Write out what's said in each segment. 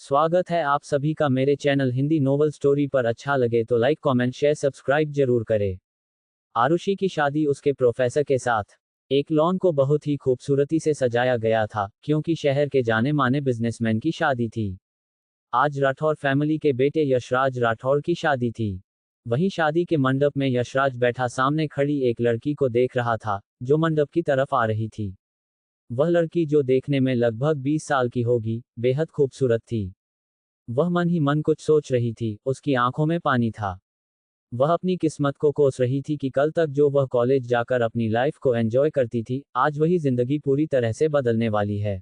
स्वागत है आप सभी का मेरे चैनल हिंदी नोवेल स्टोरी पर। अच्छा लगे तो लाइक कमेंट शेयर सब्सक्राइब जरूर करें। आरुषि की शादी उसके प्रोफेसर के साथ। एक लॉन को बहुत ही खूबसूरती से सजाया गया था क्योंकि शहर के जाने माने बिजनेसमैन की शादी थी। आज राठौर फैमिली के बेटे यशराज राठौर की शादी थी। वहीं शादी के मंडप में यशराज बैठा सामने खड़ी एक लड़की को देख रहा था जो मंडप की तरफ आ रही थी। वह लड़की जो देखने में लगभग 20 साल की होगी, बेहद खूबसूरत थी। वह मन ही मन कुछ सोच रही थी, उसकी आंखों में पानी था। वह अपनी किस्मत को कोस रही थी कि कल तक जो वह कॉलेज जाकर अपनी लाइफ को एंजॉय करती थी, आज वही जिंदगी पूरी तरह से बदलने वाली है।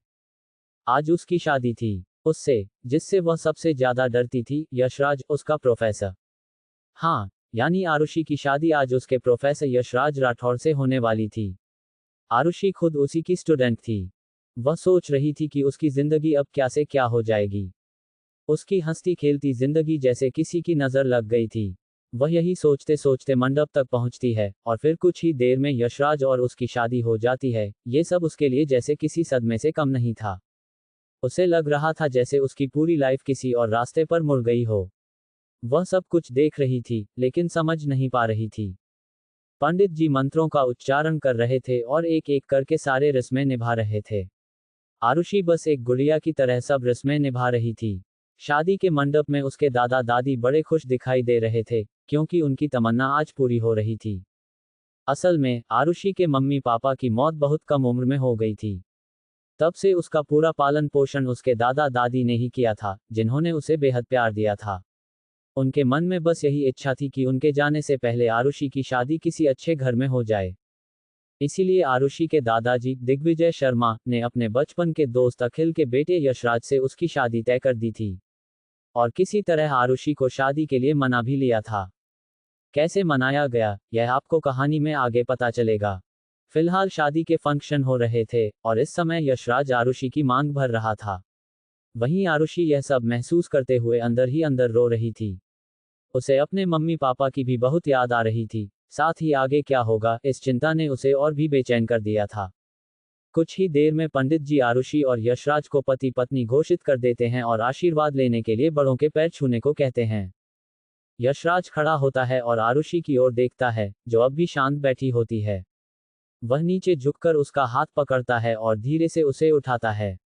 आज उसकी शादी थी उससे, जिससे वह सबसे ज्यादा डरती थी, यशराज, उसका प्रोफेसर। हाँ, यानी आरुषि की शादी आज उसके प्रोफेसर यशराज राठौर से होने वाली थी। आरुषि खुद उसी की स्टूडेंट थी। वह सोच रही थी कि उसकी जिंदगी अब क्या से क्या हो जाएगी। उसकी हंसती खेलती जिंदगी जैसे किसी की नजर लग गई थी। वह यही सोचते सोचते मंडप तक पहुंचती है और फिर कुछ ही देर में यशराज और उसकी शादी हो जाती है। ये सब उसके लिए जैसे किसी सदमे से कम नहीं था। उसे लग रहा था जैसे उसकी पूरी लाइफ किसी और रास्ते पर मुड़ गई हो। वह सब कुछ देख रही थी लेकिन समझ नहीं पा रही थी। पंडित जी मंत्रों का उच्चारण कर रहे थे और एक एक करके सारे रस्में निभा रहे थे। आरुषि बस एक गुड़िया की तरह सब रस्में निभा रही थी। शादी के मंडप में उसके दादा दादी बड़े खुश दिखाई दे रहे थे क्योंकि उनकी तमन्ना आज पूरी हो रही थी। असल में आरुषि के मम्मी पापा की मौत बहुत कम उम्र में हो गई थी। तब से उसका पूरा पालन पोषण उसके दादा दादी ने ही किया था, जिन्होंने उसे बेहद प्यार दिया था। उनके मन में बस यही इच्छा थी कि उनके जाने से पहले आरुषि की शादी किसी अच्छे घर में हो जाए। इसीलिए आरुषि के दादाजी दिग्विजय शर्मा ने अपने बचपन के दोस्त अखिल के बेटे यशराज से उसकी शादी तय कर दी थी। और किसी तरह आरुषि को शादी के लिए मना भी लिया था। कैसे मनाया गया, यह आपको कहानी में आगे पता चलेगा। फिलहाल शादी के फंक्शन हो रहे थे और इस समय यशराज आरुषि की मांग भर रहा था। वहीं आरुषि यह सब महसूस करते हुए अंदर ही अंदर रो रही थी। उसे अपने मम्मी पापा की भी बहुत याद आ रही थी, साथ ही आगे क्या होगा इस चिंता ने उसे और भी बेचैन कर दिया था। कुछ ही देर में पंडित जी आरुषि और यशराज को पति पत्नी घोषित कर देते हैं और आशीर्वाद लेने के लिए बड़ों के पैर छूने को कहते हैं। यशराज खड़ा होता है और आरुषि की ओर देखता है, जो अब भी शांत बैठी होती है। वह नीचे झुककर उसका हाथ पकड़ता है और धीरे से उसे उठाता है।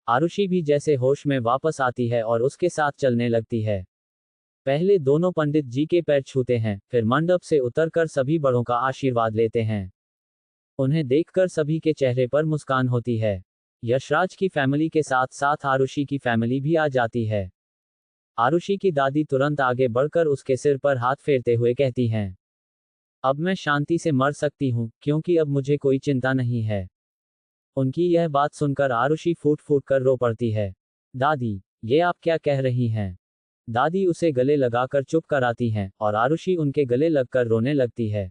आरुषि भी जैसे होश में वापस आती है और उसके साथ चलने लगती है। पहले दोनों पंडित जी के पैर छूते हैं, फिर मंडप से उतरकर सभी बड़ों का आशीर्वाद लेते हैं। उन्हें देखकर सभी के चेहरे पर मुस्कान होती है। यशराज की फैमिली के साथ साथ आरुषि की फैमिली भी आ जाती है। आरुषि की दादी तुरंत आगे बढ़कर उसके सिर पर हाथ फेरते हुए कहती हैं, अब मैं शांति से मर सकती हूँ क्योंकि अब मुझे कोई चिंता नहीं है। उनकी यह बात सुनकर आरुषि फूट फूट कर रो पड़ती है। दादी, ये आप क्या कह रही हैं? दादी उसे गले लगाकर चुप कराती हैं और आरुषि उनके गले लगकर रोने लगती है।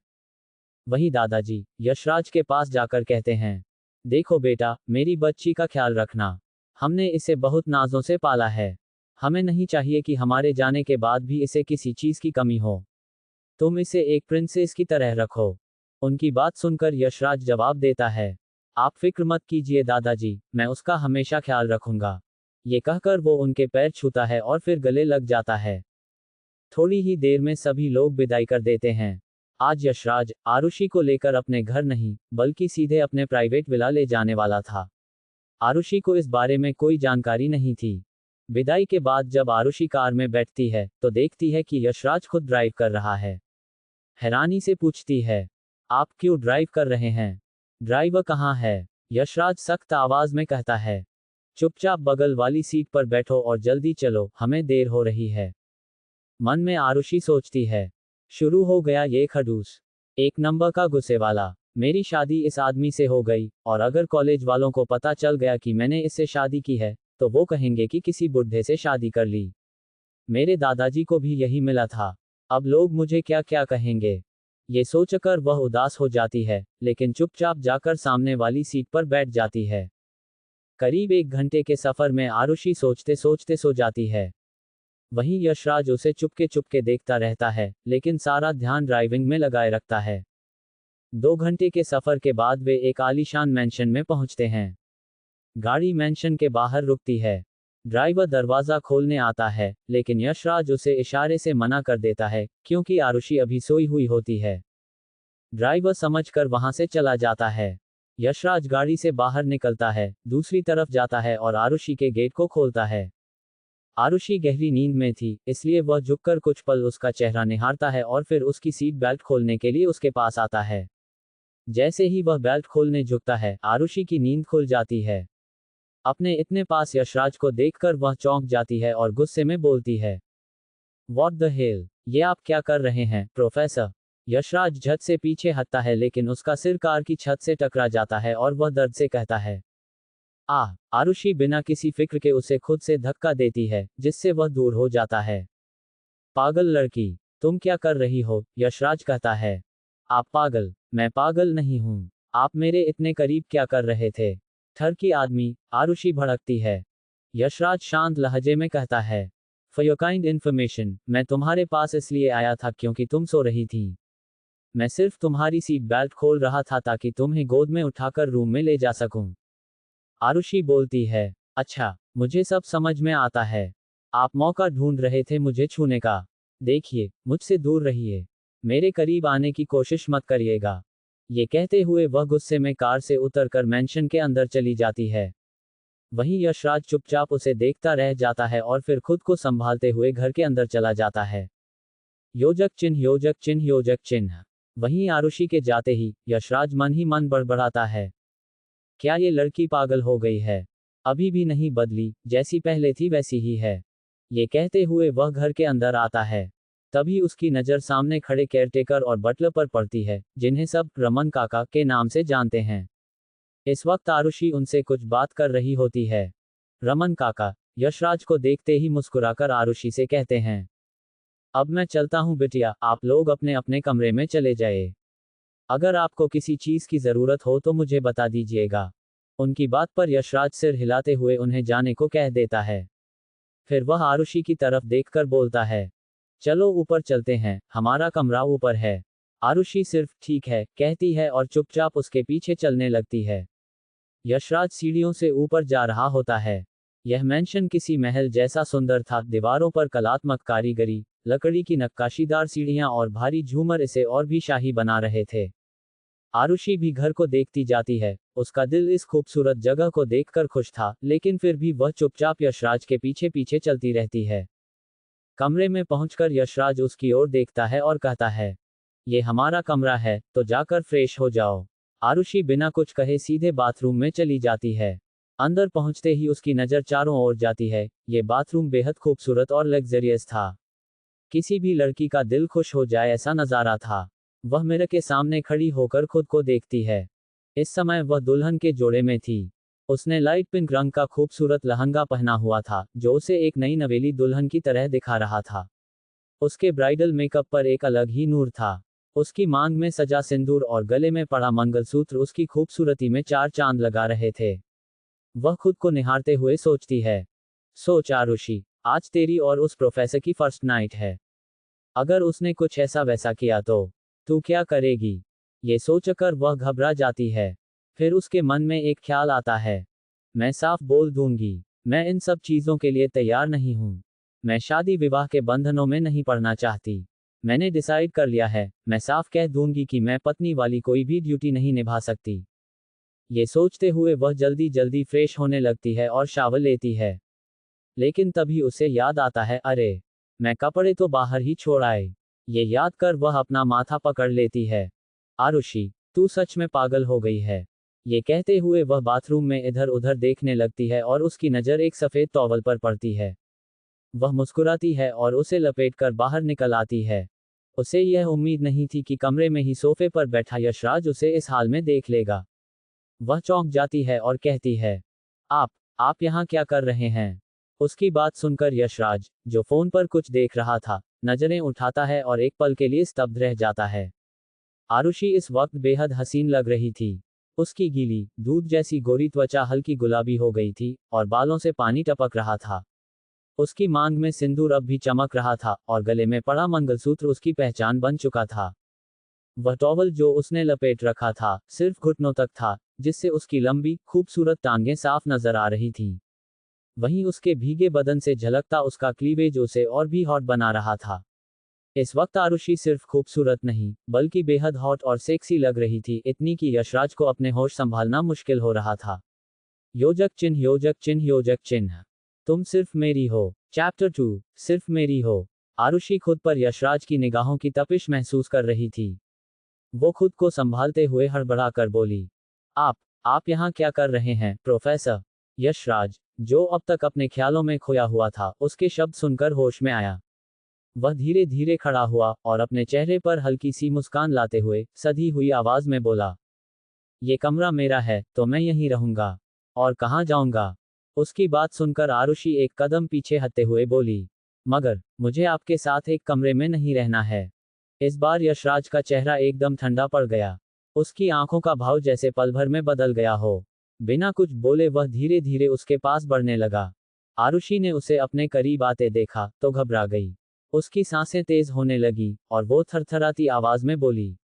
वहीं दादाजी यशराज के पास जाकर कहते हैं, देखो बेटा, मेरी बच्ची का ख्याल रखना। हमने इसे बहुत नाजों से पाला है। हमें नहीं चाहिए कि हमारे जाने के बाद भी इसे किसी चीज की कमी हो। तुम इसे एक प्रिंसेस की तरह रखो। उनकी बात सुनकर यशराज जवाब देता है, आप फिक्र मत कीजिए दादाजी, मैं उसका हमेशा ख्याल रखूंगा। ये कहकर वो उनके पैर छूता है और फिर गले लग जाता है। थोड़ी ही देर में सभी लोग विदाई कर देते हैं। आज यशराज आरुषि को लेकर अपने घर नहीं, बल्कि सीधे अपने प्राइवेट विला ले जाने वाला था। आरुषि को इस बारे में कोई जानकारी नहीं थी। विदाई के बाद जब आरुषि कार में बैठती है तो देखती है कि यशराज खुद ड्राइव कर रहा है। हैरानी से पूछती है, आप क्यों ड्राइव कर रहे हैं? ड्राइवर कहाँ है? यशराज सख्त आवाज में कहता है, चुपचाप बगल वाली सीट पर बैठो और जल्दी चलो, हमें देर हो रही है। मन में आरुषि सोचती है, शुरू हो गया ये खड़ूस। एक नंबर का गुस्से वाला। मेरी शादी इस आदमी से हो गई और अगर कॉलेज वालों को पता चल गया कि मैंने इससे शादी की है, तो वो कहेंगे कि किसी बुढ़े से शादी कर ली। मेरे दादाजी को भी यही मिला था। अब लोग मुझे क्या क्या कहेंगे। ये सोचकर वह उदास हो जाती है, लेकिन चुपचाप जाकर सामने वाली सीट पर बैठ जाती है। करीब 1 घंटे के सफर में आरुषि सोचते सोचते सो जाती है। वहीं यशराज उसे चुपके चुपके देखता रहता है, लेकिन सारा ध्यान ड्राइविंग में लगाए रखता है। 2 घंटे के सफर के बाद वे एक आलीशान मैंशन में पहुंचते हैं। गाड़ी मैंशन के बाहर रुकती है। ड्राइवर दरवाजा खोलने आता है, लेकिन यशराज उसे इशारे से मना कर देता है, क्योंकि आरुषि अभी सोई हुई होती है। ड्राइवर समझकर वहां से चला जाता है। यशराज गाड़ी से बाहर निकलता है, दूसरी तरफ जाता है और आरुषि के गेट को खोलता है। आरुषि गहरी नींद में थी, इसलिए वह झुककर कुछ पल उसका चेहरा निहारता है और फिर उसकी सीट बेल्ट खोलने के लिए उसके पास आता है। जैसे ही वह बेल्ट खोलने झुकता है, आरुषि की नींद खुल जाती है। अपने इतने पास यशराज को देखकर वह चौंक जाती है और गुस्से में बोलती है, व्हाट द हेल, ये आप क्या कर रहे हैं, प्रोफेसर? यशराज झट से पीछे हटता है, लेकिन उसका सिर कार की छत से टकरा जाता है और वह दर्द से कहता है, आरुषि बिना किसी फिक्र के उसे खुद से धक्का देती है, जिससे वह दूर हो जाता है। पागल लड़की, तुम क्या कर रही हो? यशराज कहता है। आप पागल? मैं पागल नहीं हूं। आप मेरे इतने करीब क्या कर रहे थे? ठरकी आदमी, आरुषि भड़कती है। यशराज शांत लहजे में कहता है, फॉर योर काइंड इन्फॉर्मेशन, मैं तुम्हारे पास इसलिए आया था क्योंकि तुम सो रही थी। मैं सिर्फ तुम्हारी सीट बेल्ट खोल रहा था ताकि तुम्हें गोद में उठाकर रूम में ले जा सकूं। आरुषि बोलती है, अच्छा, मुझे सब समझ में आता है। आप मौका ढूंढ रहे थे मुझे छूने का। देखिए, मुझसे दूर रहिए। मेरे करीब आने की कोशिश मत करिएगा। ये कहते हुए वह गुस्से में कार से उतरकर मैंशन के अंदर चली जाती है। वहीं यशराज चुपचाप उसे देखता रह जाता है और फिर खुद को संभालते हुए घर के अंदर चला जाता है। योजक चिन्ह, योजक चिन्ह, योजक चिन्ह। वहीं आरुषि के जाते ही यशराज मन ही मन बड़बड़ाता है, क्या ये लड़की पागल हो गई है? अभी भी नहीं बदली, जैसी पहले थी वैसी ही है। ये कहते हुए वह घर के अंदर आता है। तभी उसकी नज़र सामने खड़े केयरटेकर और बटलर पर पड़ती है, जिन्हें सब रमन काका के नाम से जानते हैं। इस वक्त आरुषि उनसे कुछ बात कर रही होती है। रमन काका यशराज को देखते ही मुस्कुराकर आरुषि से कहते हैं, अब मैं चलता हूं बिटिया, आप लोग अपने अपने कमरे में चले जाए। अगर आपको किसी चीज की जरूरत हो तो मुझे बता दीजिएगा। उनकी बात पर यशराज सिर हिलाते हुए उन्हें जाने को कह देता है। फिर वह आरुषि की तरफ देखकर बोलता है, चलो ऊपर चलते हैं, हमारा कमरा ऊपर है। आरुषि सिर्फ ठीक है कहती है और चुपचाप उसके पीछे चलने लगती है। यशराज सीढ़ियों से ऊपर जा रहा होता है। यह मैंशन किसी महल जैसा सुंदर था, दीवारों पर कलात्मक कारीगरी, लकड़ी की नक्काशीदार सीढ़ियां और भारी झूमर इसे और भी शाही बना रहे थे। आरुषि भी घर को देखती जाती है। उसका दिल इस खूबसूरत जगह को देखकर खुश था, लेकिन फिर भी वह चुपचाप यशराज के पीछे पीछे चलती रहती है। कमरे में पहुंचकर यशराज उसकी ओर देखता है और कहता है, ये हमारा कमरा है, तो जाकर फ्रेश हो जाओ। आरुषि बिना कुछ कहे सीधे बाथरूम में चली जाती है। अंदर पहुंचते ही उसकी नज़र चारों ओर जाती है। ये बाथरूम बेहद खूबसूरत और लग्जरियस था। किसी भी लड़की का दिल खुश हो जाए ऐसा नज़ारा था। वह मिरर के सामने खड़ी होकर खुद को देखती है। इस समय वह दुल्हन के जोड़े में थी। उसने लाइट पिंक रंग का खूबसूरत लहंगा पहना हुआ था, जो उसे एक नई नवेली दुल्हन की तरह दिखा रहा था। उसके ब्राइडल मेकअप पर एक अलग ही नूर था। उसकी मांग में सजा सिंदूर और गले में पड़ा मंगलसूत्र उसकी खूबसूरती में चार चांद लगा रहे थे। वह खुद को निहारते हुए सोचती है, सोच आरुषि, आज तेरी और उस प्रोफेसर की फर्स्ट नाइट है। अगर उसने कुछ ऐसा वैसा किया तो तू क्या करेगी? ये सोचकर वह घबरा जाती है। फिर उसके मन में एक ख्याल आता है, मैं साफ बोल दूंगी, मैं इन सब चीज़ों के लिए तैयार नहीं हूँ। मैं शादी विवाह के बंधनों में नहीं पड़ना चाहती। मैंने डिसाइड कर लिया है, मैं साफ कह दूंगी कि मैं पत्नी वाली कोई भी ड्यूटी नहीं निभा सकती। ये सोचते हुए वह जल्दी जल्दी फ्रेश होने लगती है और शावर लेती है। लेकिन तभी उसे याद आता है, अरे, मैं कपड़े तो बाहर ही छोड़ आई। ये याद कर वह अपना माथा पकड़ लेती है। आरुषि, तू सच में पागल हो गई है। ये कहते हुए वह बाथरूम में इधर उधर देखने लगती है और उसकी नज़र एक सफ़ेद टॉवल पर पड़ती है। वह मुस्कुराती है और उसे लपेटकर बाहर निकल आती है। उसे यह उम्मीद नहीं थी कि कमरे में ही सोफे पर बैठा यशराज उसे इस हाल में देख लेगा। वह चौंक जाती है और कहती है, आप यहाँ क्या कर रहे हैं? उसकी बात सुनकर यशराज, जो फोन पर कुछ देख रहा था, नजरें उठाता है और एक पल के लिए स्तब्ध रह जाता है। आरुषि इस वक्त बेहद हसीन लग रही थी। उसकी गीली, दूध जैसी गोरी त्वचा हल्की गुलाबी हो गई थी और बालों से पानी टपक रहा था। उसकी मांग में सिंदूर अब भी चमक रहा था और गले में पड़ा मंगलसूत्र उसकी पहचान बन चुका था। वह टॉवल जो उसने लपेट रखा था, सिर्फ घुटनों तक था, जिससे उसकी लंबी, खूबसूरत टांगें साफ नजर आ रही थीं। वहीं उसके भीगे बदन से झलकता उसका क्लीवेज उसे और भी हॉट बना रहा था। इस वक्त आरुषि सिर्फ खूबसूरत नहीं, बल्कि बेहद हॉट और सेक्सी लग रही थी, इतनी कि यशराज को अपने होश संभालना मुश्किल हो रहा था। योजक चिन्ह, योजक चिन्ह, योजक चिन्ह। तुम सिर्फ मेरी हो। चैप्टर 2, सिर्फ मेरी हो। आरुषि खुद पर यशराज की निगाहों की तपिश महसूस कर रही थी। वो खुद को संभालते हुए हड़बड़ा कर बोली, आप यहाँ क्या कर रहे हैं, प्रोफेसर? यशराज, जो अब तक अपने ख्यालों में खोया हुआ था, उसके शब्द सुनकर होश में आया। वह धीरे धीरे खड़ा हुआ और अपने चेहरे पर हल्की सी मुस्कान लाते हुए सधी हुई आवाज में बोला, ये कमरा मेरा है, तो मैं यहीं रहूंगा। और कहाँ जाऊंगा? उसकी बात सुनकर आरुषि एक कदम पीछे हटते हुए बोली, मगर मुझे आपके साथ एक कमरे में नहीं रहना है। इस बार यशराज का चेहरा एकदम ठंडा पड़ गया। उसकी आंखों का भाव जैसे पल भर में बदल गया हो। बिना कुछ बोले वह धीरे धीरे उसके पास बढ़ने लगा। आरुषि ने उसे अपने करीब आते देखा तो घबरा गई। उसकी सांसें तेज होने लगी और वो थरथराती आवाज में बोली,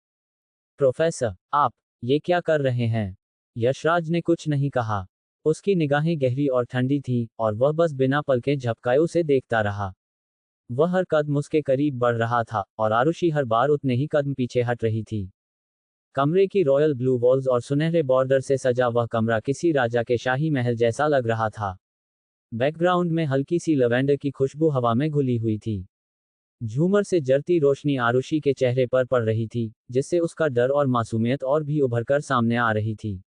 प्रोफेसर, आप ये क्या कर रहे हैं? यशराज ने कुछ नहीं कहा। उसकी निगाहें गहरी और ठंडी थीं और वह बस बिना पलकें झपकाए उसे देखता रहा। वह हर कदम उसके करीब बढ़ रहा था और आरुषि हर बार उतने ही कदम पीछे हट रही थी। कमरे की रॉयल ब्लू वॉल्स और सुनहरे बॉर्डर से सजा वह कमरा किसी राजा के शाही महल जैसा लग रहा था। बैकग्राउंड में हल्की सी लवेंडर की खुशबू हवा में घुली हुई थी। झूमर से जरती रोशनी आरुषि के चेहरे पर पड़ रही थी, जिससे उसका डर और मासूमियत और भी उभरकर सामने आ रही थी।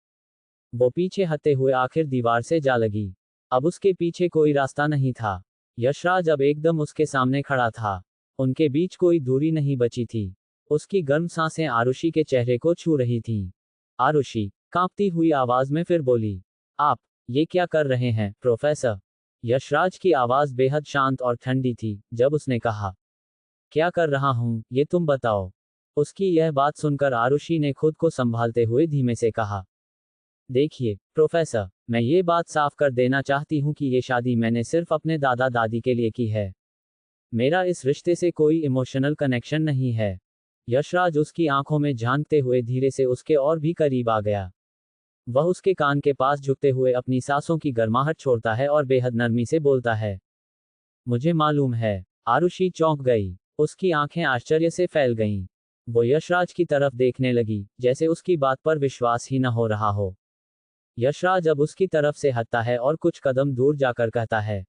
वो पीछे हटते हुए आखिर दीवार से जा लगी। अब उसके पीछे कोई रास्ता नहीं था। यशराज अब एकदम उसके सामने खड़ा था। उनके बीच कोई दूरी नहीं बची थी। उसकी गर्म सांसें आरुषि के चेहरे को छू रही थीं। आरुषि कांपती हुई आवाज में फिर बोली, आप ये क्या कर रहे हैं, प्रोफेसर? यशराज की आवाज बेहद शांत और ठंडी थी जब उसने कहा, क्या कर रहा हूं, ये तुम बताओ। उसकी यह बात सुनकर आरुषि ने खुद को संभालते हुए धीमे से कहा, देखिए प्रोफेसर, मैं ये बात साफ कर देना चाहती हूँ कि ये शादी मैंने सिर्फ अपने दादा दादी के लिए की है। मेरा इस रिश्ते से कोई इमोशनल कनेक्शन नहीं है। यशराज उसकी आंखों में झांकते हुए धीरे से उसके और भी करीब आ गया। वह उसके कान के पास झुकते हुए अपनी सांसों की गर्माहट छोड़ता है और बेहद नरमी से बोलता है, मुझे मालूम है। आरुषि चौंक गई। उसकी आंखें आश्चर्य से फैल गईं। वो यशराज की तरफ देखने लगी, जैसे उसकी बात पर विश्वास ही न हो रहा हो। यशराज अब उसकी तरफ से हटता है और कुछ कदम दूर जाकर कहता है,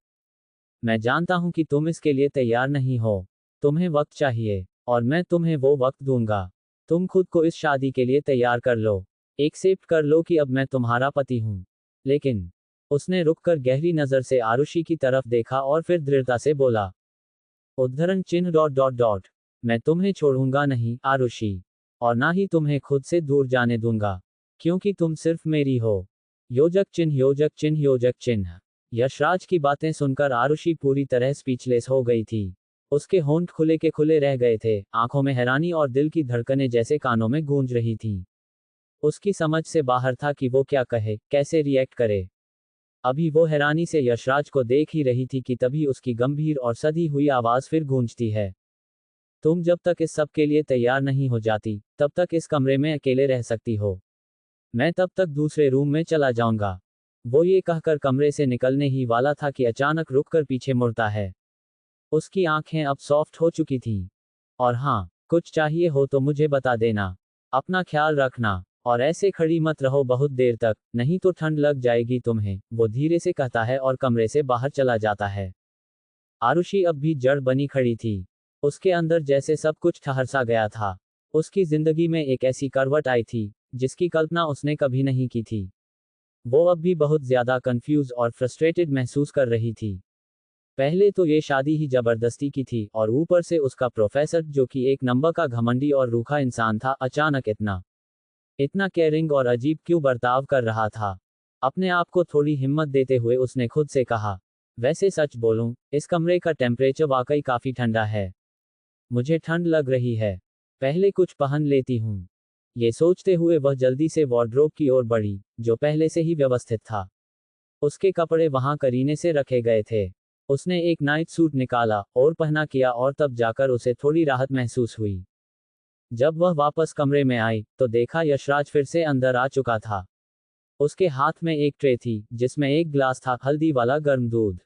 मैं जानता हूं कि तुम इसके लिए तैयार नहीं हो। तुम्हें वक्त चाहिए, और मैं तुम्हें वो वक्त दूंगा। तुम खुद को इस शादी के लिए तैयार कर लो। एक्सेप्ट कर लो कि अब मैं तुम्हारा पति हूं। लेकिन उसने रुककर गहरी नजर से आरुषि की तरफ देखा और फिर दृढ़ता से बोला, उद्धरण चिन्ह डॉट डॉट डॉट, मैं तुम्हें छोड़ूंगा नहीं, आरुषि। और ना ही तुम्हें खुद से दूर जाने दूंगा, क्योंकि तुम सिर्फ मेरी हो। योजक चिन्ह, योजक चिन्ह, योजक चिन्ह। यशराज की बातें सुनकर आरुषि पूरी तरह स्पीचलेस हो गई थी। उसके होंठ खुले के खुले रह गए थे, आंखों में हैरानी और दिल की धड़कनें जैसे कानों में गूंज रही थीं। उसकी समझ से बाहर था कि वो क्या कहे, कैसे रिएक्ट करे। अभी वो हैरानी से यशराज को देख ही रही थी कि तभी उसकी गंभीर और सधी हुई आवाज फिर गूंजती है, तुम जब तक इस सब के लिए तैयार नहीं हो जाती, तब तक इस कमरे में अकेले रह सकती हो। मैं तब तक दूसरे रूम में चला जाऊंगा। वो ये कहकर कमरे से निकलने ही वाला था कि अचानक रुककर पीछे मुड़ता है। उसकी आंखें अब सॉफ्ट हो चुकी थीं। और हाँ, कुछ चाहिए हो तो मुझे बता देना। अपना ख्याल रखना, और ऐसे खड़ी मत रहो बहुत देर तक, नहीं तो ठंड लग जाएगी तुम्हें, वो धीरे से कहता है और कमरे से बाहर चला जाता है। आरुषि अब भी जड़ बनी खड़ी थी। उसके अंदर जैसे सब कुछ ठहर सा गया था। उसकी जिंदगी में एक ऐसी करवट आई थी, जिसकी कल्पना उसने कभी नहीं की थी। वो अब भी बहुत ज्यादा कंफ्यूज और फ्रस्ट्रेटेड महसूस कर रही थी। पहले तो ये शादी ही जबरदस्ती की थी, और ऊपर से उसका प्रोफेसर, जो कि एक नंबर का घमंडी और रूखा इंसान था, अचानक इतना केयरिंग और अजीब क्यों बर्ताव कर रहा था। अपने आप को थोड़ी हिम्मत देते हुए उसने खुद से कहा, वैसे सच बोलूं, इस कमरे का टेम्परेचर वाकई काफी ठंडा है। मुझे ठंड लग रही है। पहले कुछ पहन लेती हूँ। ये सोचते हुए वह जल्दी से वार्डरोब की ओर बढ़ी, जो पहले से ही व्यवस्थित था। उसके कपड़े वहां करीने से रखे गए थे। उसने एक नाइट सूट निकाला और पहना किया, और तब जाकर उसे थोड़ी राहत महसूस हुई। जब वह वापस कमरे में आई, तो देखा यशराज फिर से अंदर आ चुका था। उसके हाथ में एक ट्रे थी जिसमें एक गिलास था हल्दी वाला गर्म दूध।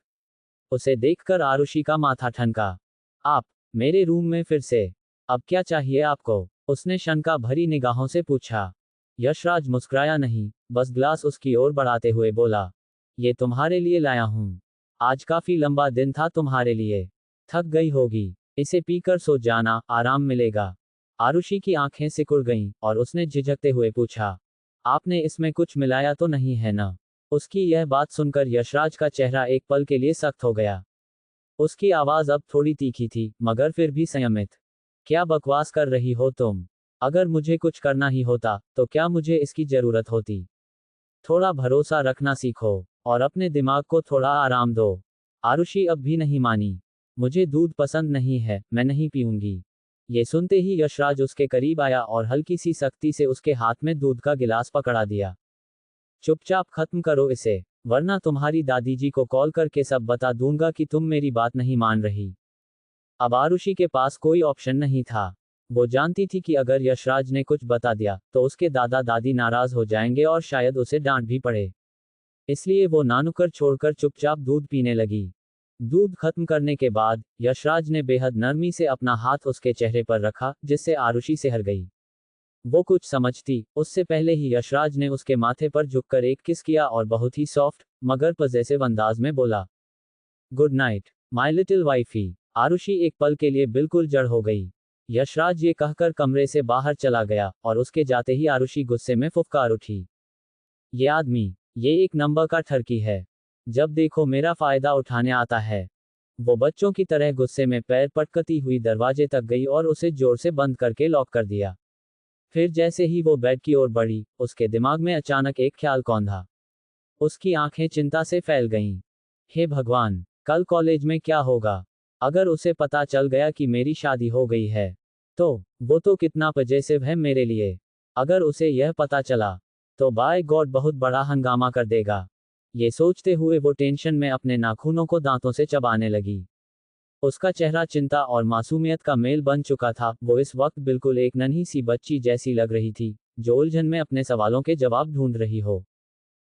उसे देखकर आरुषि का माथा ठनका। आप मेरे रूम में फिर से? अब क्या चाहिए आपको? उसने शंका भरी निगाहों से पूछा। यशराज मुस्कुराया नहीं, बस ग्लास उसकी ओर बढ़ाते हुए बोला, ये तुम्हारे लिए लाया हूं। आज काफी लंबा दिन था तुम्हारे लिए। थक गई होगी, इसे पीकर सो जाना, आराम मिलेगा। आरुषि की आंखें सिकुड़ गईं और उसने झिझकते हुए पूछा, आपने इसमें कुछ मिलाया तो नहीं है ना? उसकी यह बात सुनकर यशराज का चेहरा एक पल के लिए सख्त हो गया। उसकी आवाज अब थोड़ी तीखी थी, मगर फिर भी संयमित। क्या बकवास कर रही हो तुम? अगर मुझे कुछ करना ही होता, तो क्या मुझे इसकी जरूरत होती? थोड़ा भरोसा रखना सीखो, और अपने दिमाग को थोड़ा आराम दो। आरुषि अब भी नहीं मानी। मुझे दूध पसंद नहीं है, मैं नहीं पीऊंगी। ये सुनते ही यशराज उसके करीब आया और हल्की सी सख्ती से उसके हाथ में दूध का गिलास पकड़ा दिया। चुपचाप खत्म करो इसे, वरना तुम्हारी दादी जी को कॉल करके सब बता दूंगा कि तुम मेरी बात नहीं मान रही। अब आरुषि के पास कोई ऑप्शन नहीं था। वो जानती थी कि अगर यशराज ने कुछ बता दिया तो उसके दादा दादी नाराज हो जाएंगे और शायद उसे डांट भी पड़े। इसलिए वो नानुकर छोड़कर चुपचाप दूध पीने लगी। दूध खत्म करने के बाद यशराज ने बेहद नरमी से अपना हाथ उसके चेहरे पर रखा, जिससे आरुषि सिहर गई। वो कुछ समझती उससे पहले ही यशराज ने उसके माथे पर झुककर एक किस किया और बहुत ही सॉफ्ट मगर पजेसिव अंदाज में बोला, good night my little wifey. Aarushi एक पल के लिए बिल्कुल जड़ हो गई। यशराज ये कहकर कमरे से बाहर चला गया और उसके जाते ही आरुषि गुस्से में फुफकार उठी। ये आदमी, ये एक नंबर का ठरकी है। जब देखो मेरा फायदा उठाने आता है। वो बच्चों की तरह गुस्से में पैर पटकती हुई दरवाजे तक गई और उसे जोर से बंद करके लॉक कर दिया। फिर जैसे ही वो बेड की ओर बढ़ी, उसके दिमाग में अचानक एक ख्याल कौंधा। उसकी आंखें चिंता से फैल गईं। हे भगवान, कल कॉलेज में क्या होगा? अगर उसे पता चल गया कि मेरी शादी हो गई है, तो वो तो कितना पजेसिव है मेरे लिए। अगर उसे यह पता चला, तो बाय गॉड बहुत बड़ा हंगामा कर देगा। ये सोचते हुए वो टेंशन में अपने नाखूनों को दांतों से चबाने लगी। उसका चेहरा चिंता और मासूमियत का मेल बन चुका था। वो इस वक्त बिल्कुल एक नन्ही सी बच्ची जैसी लग रही थी, जो उलझन में अपने सवालों के जवाब ढूंढ रही हो।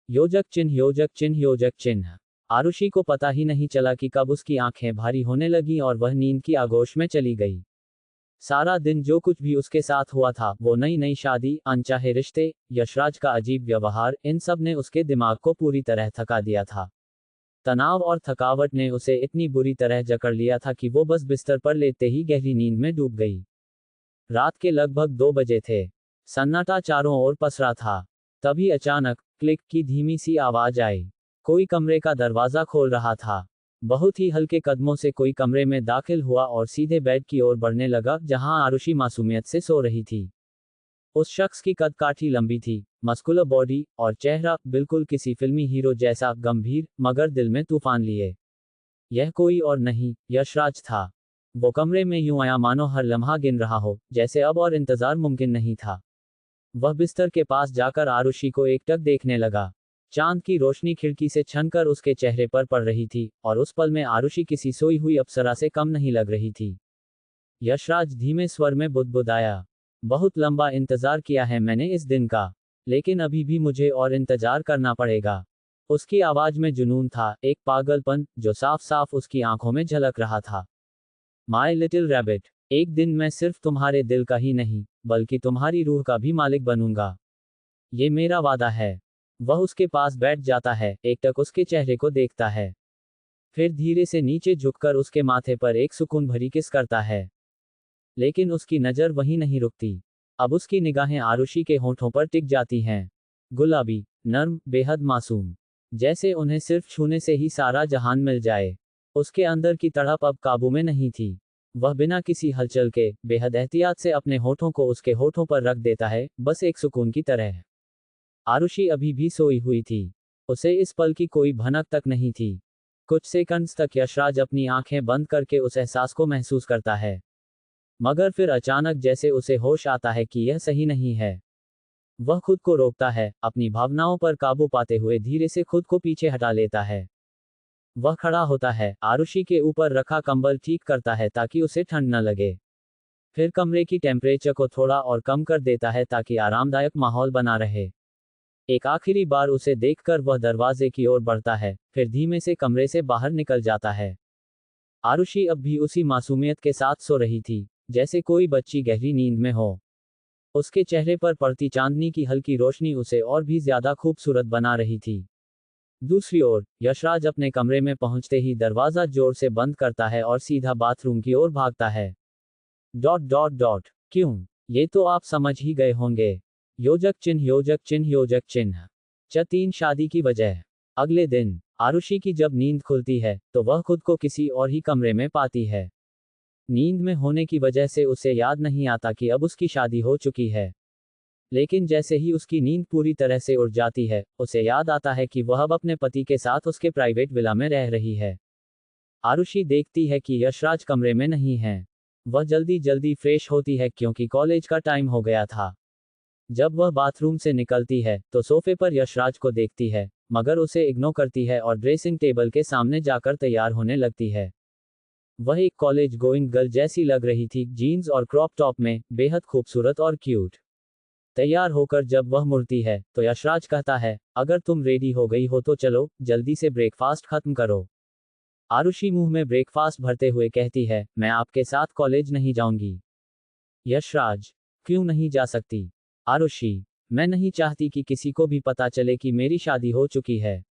योजक चिन्ह, योजक चिन्ह, योजक चिन्ह। आरुषि को पता ही नहीं चला कि कब उसकी आंखें भारी होने लगीं और वह नींद की आगोश में चली गई। सारा दिन जो कुछ भी उसके साथ हुआ था, वो नई नई शादी, अनचाहे रिश्ते, यशराज का अजीब व्यवहार, इन सब ने उसके दिमाग को पूरी तरह थका दिया था। तनाव और थकावट ने उसे इतनी बुरी तरह जकड़ लिया था कि वो बस बिस्तर पर लेटते ही गहरी नींद में डूब गई। रात के लगभग 2 बजे थे। सन्नाटा चारों ओर पसरा था। तभी अचानक क्लिक की धीमी सी आवाज आई। कोई कमरे का दरवाजा खोल रहा था। बहुत ही हल्के कदमों से कोई कमरे में दाखिल हुआ और सीधे बेड की ओर बढ़ने लगा, जहां आरुषि मासूमियत से सो रही थी। उस शख्स की कदकाठी लंबी थी, मस्कुलर बॉडी और चेहरा बिल्कुल किसी फिल्मी हीरो जैसा गंभीर, मगर दिल में तूफान लिए। यह कोई और नहीं, यशराज था। वो कमरे में यूं आया मानो हर लम्हा गिन रहा हो, जैसे अब और इंतजार मुमकिन नहीं था। वह बिस्तर के पास जाकर आरुषि को एकटक देखने लगा। चांद की रोशनी खिड़की से छनकर उसके चेहरे पर पड़ रही थी, और उस पल में आरुषि किसी सोई हुई अप्सरा से कम नहीं लग रही थी। यशराज धीमे स्वर में बुदबुदाया, बहुत लंबा इंतजार किया है मैंने इस दिन का, लेकिन अभी भी मुझे और इंतजार करना पड़ेगा। उसकी आवाज में जुनून था, एक पागलपन, जो साफ साफ उसकी आंखों में झलक रहा था। माय लिटिल रैबिट, एक दिन मैं सिर्फ तुम्हारे दिल का ही नहीं, बल्कि तुम्हारी रूह का भी मालिक बनूंगा। ये मेरा वादा है। वह उसके पास बैठ जाता है, एकटक उसके चेहरे को देखता है। फिर धीरे से नीचे झुककर उसके माथे पर एक सुकून भरी किस करता है। लेकिन उसकी नजर वहीं नहीं रुकती। अब उसकी निगाहें आरुषि के होंठों पर टिक जाती हैं। गुलाबी, नर्म, बेहद मासूम, जैसे उन्हें सिर्फ छूने से ही सारा जहान मिल जाए। उसके अंदर की तड़प अब काबू में नहीं थी। वह बिना किसी हलचल के, बेहद एहतियात से अपने होठों को उसके होठों पर रख देता है, बस एक सुकून की तरह। आरुषि अभी भी सोई हुई थी। उसे इस पल की कोई भनक तक नहीं थी। कुछ सेकंड्स तक यशराज अपनी आंखें बंद करके उस एहसास को महसूस करता है। मगर फिर अचानक जैसे उसे होश आता है कि यह सही नहीं है। वह खुद को रोकता है, अपनी भावनाओं पर काबू पाते हुए धीरे से खुद को पीछे हटा लेता है। वह खड़ा होता है, आरुषि के ऊपर रखा कंबल ठीक करता है ताकि उसे ठंड न लगे। फिर कमरे की टेम्परेचर को थोड़ा और कम कर देता है ताकि आरामदायक माहौल बना रहे। एक आखिरी बार उसे देखकर वह दरवाजे की ओर बढ़ता है, फिर धीमे से कमरे से बाहर निकल जाता है। आरुषि अब भी उसी मासूमियत के साथ सो रही थी, जैसे कोई बच्ची गहरी नींद में हो। उसके चेहरे पर पड़ती चांदनी की हल्की रोशनी उसे और भी ज्यादा खूबसूरत बना रही थी। दूसरी ओर यशराज अपने कमरे में पहुंचते ही दरवाजा जोर से बंद करता है और सीधा बाथरूम की ओर भागता है। डॉट डॉट डॉट क्यों? ये तो आप समझ ही गए होंगे। योजक चिन्ह योजक चिन्ह योजक चिन्ह। 3 शादी की वजह। अगले दिन आरुषि की जब नींद खुलती है तो वह खुद को किसी और ही कमरे में पाती है। नींद में होने की वजह से उसे याद नहीं आता कि अब उसकी शादी हो चुकी है। लेकिन जैसे ही उसकी नींद पूरी तरह से उड़ जाती है, उसे याद आता है कि वह अब अपने पति के साथ उसके प्राइवेट विला में रह रही है। आरुषि देखती है कि यशराज कमरे में नहीं है। वह जल्दी जल्दी फ्रेश होती है क्योंकि कॉलेज का टाइम हो गया था। जब वह बाथरूम से निकलती है तो सोफे पर यशराज को देखती है, मगर उसे इग्नोर करती है और ड्रेसिंग टेबल के सामने जाकर तैयार होने लगती है। वह एक कॉलेज गोइंग गर्ल जैसी लग रही थी, जीन्स और क्रॉप टॉप में, बेहद खूबसूरत और क्यूट। तैयार होकर जब वह मुड़ती है तो यशराज कहता है, अगर तुम रेडी हो गई हो तो चलो जल्दी से ब्रेकफास्ट खत्म करो। आरुषि मुंह में ब्रेकफास्ट भरते हुए कहती है, मैं आपके साथ कॉलेज नहीं जाऊंगी। यशराज, क्यों नहीं जा सकती? आरुषि, मैं नहीं चाहती कि किसी को भी पता चले कि मेरी शादी हो चुकी है,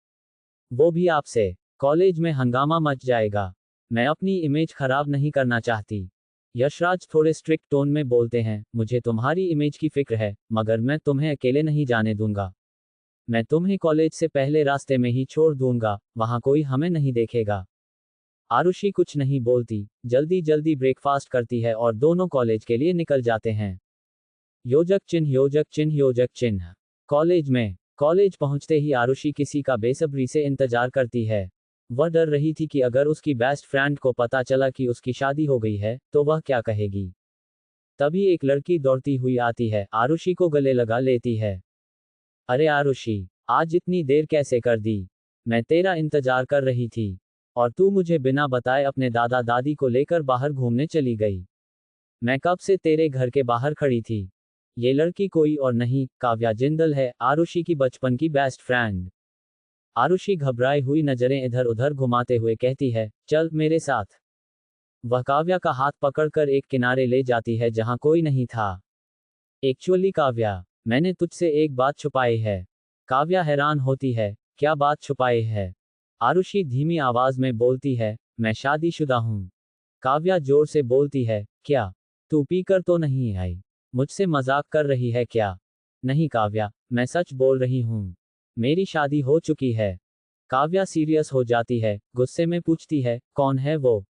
वो भी आपसे। कॉलेज में हंगामा मच जाएगा। मैं अपनी इमेज खराब नहीं करना चाहती। यशराज थोड़े स्ट्रिक्ट टोन में बोलते हैं, मुझे तुम्हारी इमेज की फिक्र है, मगर मैं तुम्हें अकेले नहीं जाने दूंगा। मैं तुम्हें कॉलेज से पहले रास्ते में ही छोड़ दूंगा, वहां कोई हमें नहीं देखेगा। आरुषि कुछ नहीं बोलती, जल्दी जल्दी ब्रेकफास्ट करती है और दोनों कॉलेज के लिए निकल जाते हैं। योजक चिन्ह योजक चिन्ह योजक चिन्ह। कॉलेज पहुंचते ही आरुषि किसी का बेसब्री से इंतजार करती है। वह डर रही थी कि अगर उसकी बेस्ट फ्रेंड को पता चला कि उसकी शादी हो गई है तो वह क्या कहेगी। तभी एक लड़की दौड़ती हुई आती है, आरुषि को गले लगा लेती है। अरे आरुषि, आज इतनी देर कैसे कर दी? मैं तेरा इंतजार कर रही थी और तू मुझे बिना बताए अपने दादा दादी को लेकर बाहर घूमने चली गई। मैं कब से तेरे घर के बाहर खड़ी थी। ये लड़की कोई और नहीं, काव्या जिंदल है, आरुषि की बचपन की बेस्ट फ्रेंड। आरुषि घबराई हुई नजरें इधर उधर घुमाते हुए कहती है, चल मेरे साथ। वह काव्या का हाथ पकड़कर एक किनारे ले जाती है जहां कोई नहीं था। एक्चुअली काव्या, मैंने तुझसे एक बात छुपाई है। काव्या हैरान होती है, क्या बात छुपाई है? आरुषि धीमी आवाज में बोलती है, मैं शादीशुदा हूं। काव्या जोर से बोलती है, क्या? तू पीकर तो नहीं आई? मुझसे मजाक कर रही है क्या? नहीं काव्या, मैं सच बोल रही हूं। मेरी शादी हो चुकी है। काव्या सीरियस हो जाती है, गुस्से में पूछती है, कौन है वो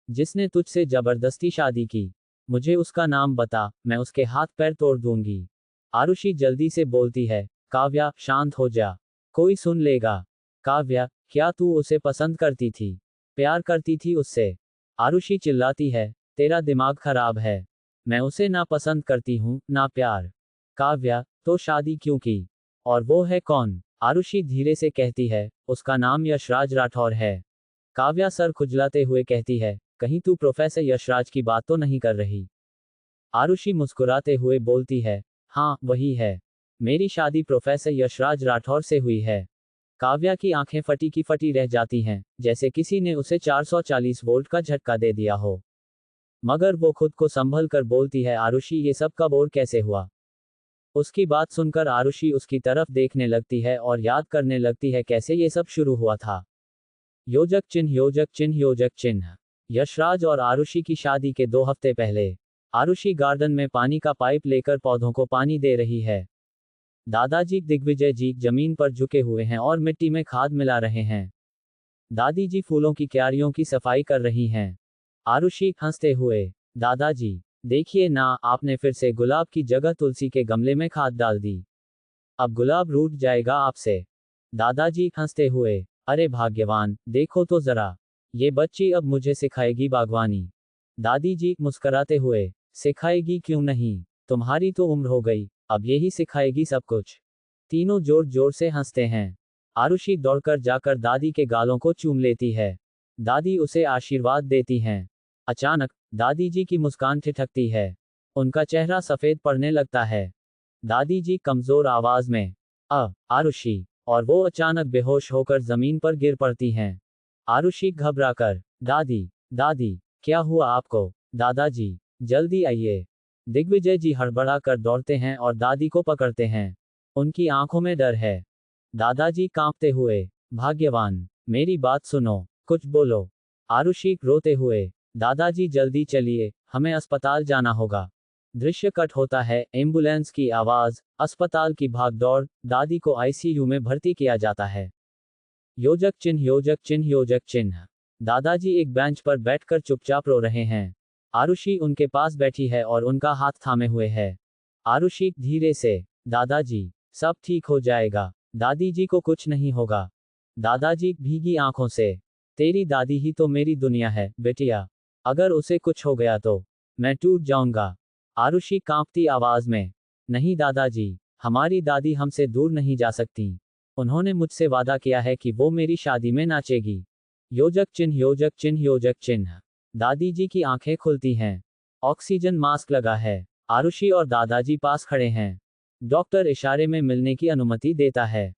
जिसने तुझसे जबरदस्ती शादी की? मुझे उसका नाम बता, मैं उसके हाथ पैर तोड़ दूंगी। आरुषि जल्दी से बोलती है, काव्या शांत हो जा, कोई सुन लेगा। काव्या, क्या तू उसे पसंद करती थी? प्यार करती थी उससे? आरुषि चिल्लाती है, तेरा दिमाग खराब है। मैं उसे ना पसंद करती हूँ ना प्यार। काव्या, तो शादी क्यों की? और वो है कौन? आरुषि धीरे से कहती है, उसका नाम यशराज राठौर है। काव्या सर खुजलाते हुए कहती है, कहीं तू प्रोफेसर यशराज की बात तो नहीं कर रही? आरुषि मुस्कुराते हुए बोलती है, हाँ वही है। मेरी शादी प्रोफेसर यशराज राठौर से हुई है। काव्या की आंखें फटी की फटी रह जाती हैं, जैसे किसी ने उसे 440 वोल्ट का झटका दे दिया हो। मगर वो खुद को संभल कर बोलती है, आरुषि ये सब कब और कैसे हुआ? उसकी बात सुनकर आरुषि उसकी तरफ देखने लगती है और याद करने लगती है कैसे ये सब शुरू हुआ था। योजक चिन्ह योजक चिन्ह योजक चिन्ह। यशराज और आरुषि की शादी के 2 हफ्ते पहले आरुषि गार्डन में पानी का पाइप लेकर पौधों को पानी दे रही है। दादाजी दिग्विजय जी जमीन पर झुके हुए हैं और मिट्टी में खाद मिला रहे हैं। दादी जी फूलों की क्यारियों की सफाई कर रही हैं। आरुषि हंसते हुए, दादाजी देखिए ना, आपने फिर से गुलाब की जगह तुलसी के गमले में खाद डाल दी। अब गुलाब रूठ जाएगा आपसे। दादाजी हंसते हुए, अरे भाग्यवान, देखो तो जरा, ये बच्ची अब मुझे सिखाएगी बागवानी। दादी जी मुस्कराते हुए, सिखाएगी क्यों नहीं, तुम्हारी तो उम्र हो गई, अब यही सिखाएगी सब कुछ। तीनों जोर जोर से हंसते हैं। आरुषि दौड़कर जाकर दादी के गालों को चूम लेती है। दादी उसे आशीर्वाद देती हैं। अचानक दादी जी की मुस्कान ठिठकती है। उनका चेहरा सफेद पड़ने लगता है। दादी जी कमजोर आवाज में, आरुषि, और वो अचानक बेहोश होकर जमीन पर गिर पड़ती हैं। आरुषि घबराकर, दादी, दादी, क्या हुआ आपको? दादाजी, जल्दी आइए। दिग्विजय जी हड़बड़ा कर दौड़ते हैं और दादी को पकड़ते हैं। उनकी आंखों में डर है। दादाजी कांपते हुए, भाग्यवान, मेरी बात सुनो, कुछ बोलो। आरुषि रोते हुए, दादाजी जल्दी चलिए, हमें अस्पताल जाना होगा। दृश्य कट होता है, एम्बुलेंस की आवाज, अस्पताल की भागदौड़, दादी को आईसीयू में भर्ती किया जाता है। योजक चिन्ह, योजक चिन्ह, योजक चिन्ह। दादाजी एक बेंच पर बैठकर चुपचाप रो रहे हैं। आरुषि उनके पास बैठी है और उनका हाथ थामे हुए है। आरुषि धीरे से, दादाजी, सब ठीक हो जाएगा, दादी जी को कुछ नहीं होगा। दादाजी भीगी आंखों से, तेरी दादी ही तो मेरी दुनिया है बेटिया, अगर उसे कुछ हो गया तो मैं टूट जाऊंगा। आरुषि कांपती आवाज में, नहीं दादाजी, हमारी दादी हमसे दूर नहीं जा सकती। उन्होंने मुझसे वादा किया है कि वो मेरी शादी में नाचेगी। योजक चिन्ह, योजक चिन्ह, योजक चिन्ह। दादी जी की आंखें खुलती हैं। ऑक्सीजन मास्क लगा है। आरुषि और दादाजी पास खड़े हैं। डॉक्टर इशारे में मिलने की अनुमति देता है।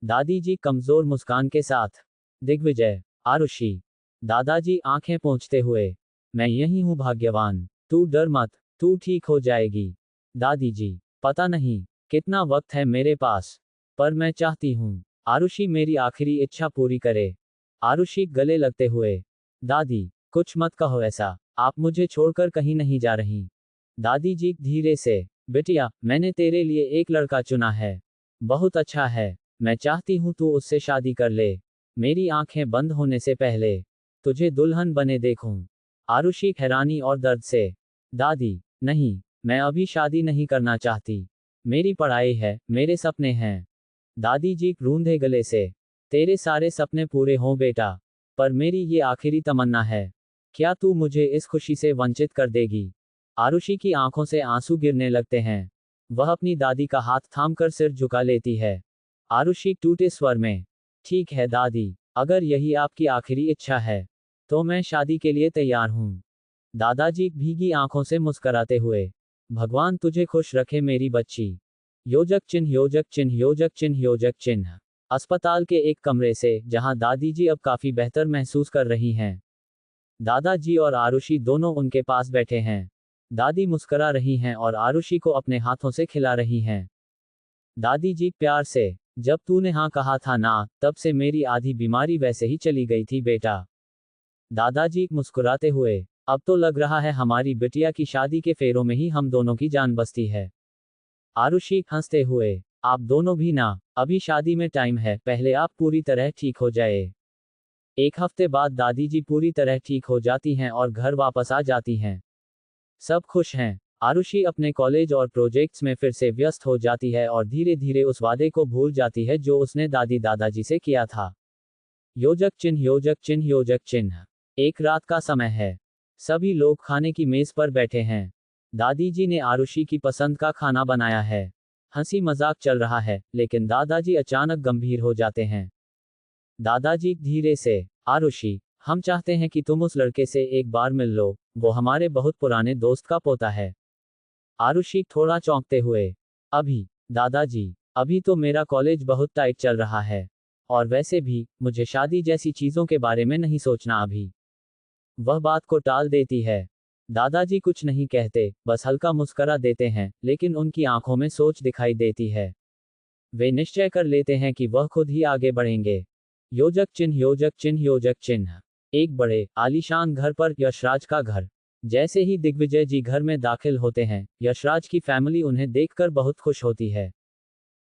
दादी जी कमजोर मुस्कान के साथ। दिग्विजय, आरुषि। दादाजी आंखें पोंछते हुए, मैं यही हूं भाग्यवान, तू डर मत, तू ठीक हो जाएगी। दादी जी, पता नहीं कितना वक्त है मेरे पास, पर मैं चाहती हूं आरुषि मेरी आखिरी इच्छा पूरी करे। आरुषि गले लगते हुए, दादी, कुछ मत कहो ऐसा, आप मुझे छोड़कर कहीं नहीं जा रही। दादी जी धीरे से, बिटिया, मैंने तेरे लिए एक लड़का चुना है, बहुत अच्छा है, मैं चाहती हूं तू उससे शादी कर ले। मेरी आंखें बंद होने से पहले तुझे दुल्हन बने देखूं। आरुषि हैरानी और दर्द से, दादी, नहीं, मैं अभी शादी नहीं करना चाहती, मेरी पढ़ाई है, मेरे सपने हैं। दादी जी रूंधे गले से, तेरे सारे सपने पूरे हों बेटा, पर मेरी ये आखिरी तमन्ना है, क्या तू मुझे इस खुशी से वंचित कर देगी? आरुषि की आंखों से आंसू गिरने लगते हैं। वह अपनी दादी का हाथ थामकर सिर झुका लेती है। आरुषि टूटे स्वर में, ठीक है दादी, अगर यही आपकी आखिरी इच्छा है, तो मैं शादी के लिए तैयार हूं। दादाजी भीगी आंखों से मुस्कराते हुए, भगवान तुझे खुश रखे मेरी बच्ची। योजक चिन्ह, योजक चिन्ह, योजक चिन्ह, योजक चिन्ह। अस्पताल के एक कमरे से, जहां दादी जी अब काफी बेहतर महसूस कर रही हैं। दादाजी और आरुषि दोनों उनके पास बैठे हैं। दादी मुस्करा रही हैं और आरुषि को अपने हाथों से खिला रही हैं। दादी जी प्यार से, जब तूने हाँ कहा था ना, तब से मेरी आधी बीमारी वैसे ही चली गई थी बेटा। दादाजी मुस्कुराते हुए, अब तो लग रहा है हमारी बिटिया की शादी के फेरों में ही हम दोनों की जान बसती है। आरुषि हंसते हुए, आप दोनों भी ना, अभी शादी में टाइम है, पहले आप पूरी तरह ठीक हो जाए। एक हफ्ते बाद दादी जी पूरी तरह ठीक हो जाती हैं और घर वापस आ जाती हैं। सब खुश हैं। आरुषि अपने कॉलेज और प्रोजेक्ट्स में फिर से व्यस्त हो जाती है और धीरे धीरे उस वादे को भूल जाती है जो उसने दादी दादाजी से किया था। योजक चिन्ह, योजक चिन्ह, योजक चिन्ह। एक रात का समय है। सभी लोग खाने की मेज पर बैठे हैं। दादी जी ने आरुषि की पसंद का खाना बनाया है। हंसी मजाक चल रहा है, लेकिन दादाजी अचानक गंभीर हो जाते हैं। दादाजी धीरे से, आरुषि, हम चाहते हैं कि तुम उस लड़के से एक बार मिल लो, वो हमारे बहुत पुराने दोस्त का पोता है। आरुषि थोड़ा चौंकते हुए, अभी, दादाजी, अभी तो मेरा कॉलेज बहुत टाइट चल रहा है, और वैसे भी मुझे शादी जैसी चीजों के बारे में नहीं सोचना अभी। वह बात को टाल देती है। दादाजी कुछ नहीं कहते, बस हल्का मुस्करा देते हैं, लेकिन उनकी आंखों में सोच दिखाई देती है। वे निश्चय कर लेते हैं कि वह खुद ही आगे बढ़ेंगे। योजक चिन्ह, योजक चिन्ह, योजक चिन्ह। एक बड़े आलीशान घर पर यशराज का घर। जैसे ही दिग्विजय जी घर में दाखिल होते हैं, यशराज की फैमिली उन्हें देखकर बहुत खुश होती है।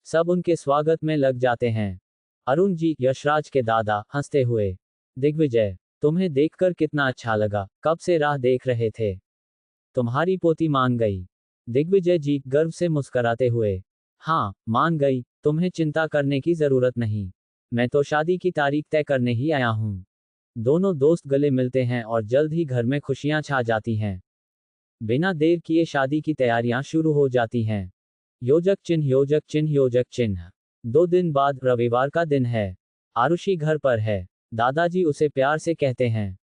सब उनके स्वागत में लग जाते हैं। अरुण जी, यशराज के दादा, हंसते हुए, दिग्विजय, तुम्हें देखकर कितना अच्छा लगा, कब से राह देख रहे थे। तुम्हारी पोती मान गई। दिग्विजय जी गर्व से मुस्कराते हुए, हाँ, मान गई, तुम्हें चिंता करने की जरूरत नहीं, मैं तो शादी की तारीख तय करने ही आया हूँ। दोनों दोस्त गले मिलते हैं और जल्द ही घर में खुशियां छा जाती हैं। बिना देर किए शादी की तैयारियां शुरू हो जाती हैं। योजक चिन्ह, योजक चिन्ह, योजक चिन्ह। 2 दिन बाद रविवार का दिन है। आरुषि घर पर है। दादाजी उसे प्यार से कहते हैं,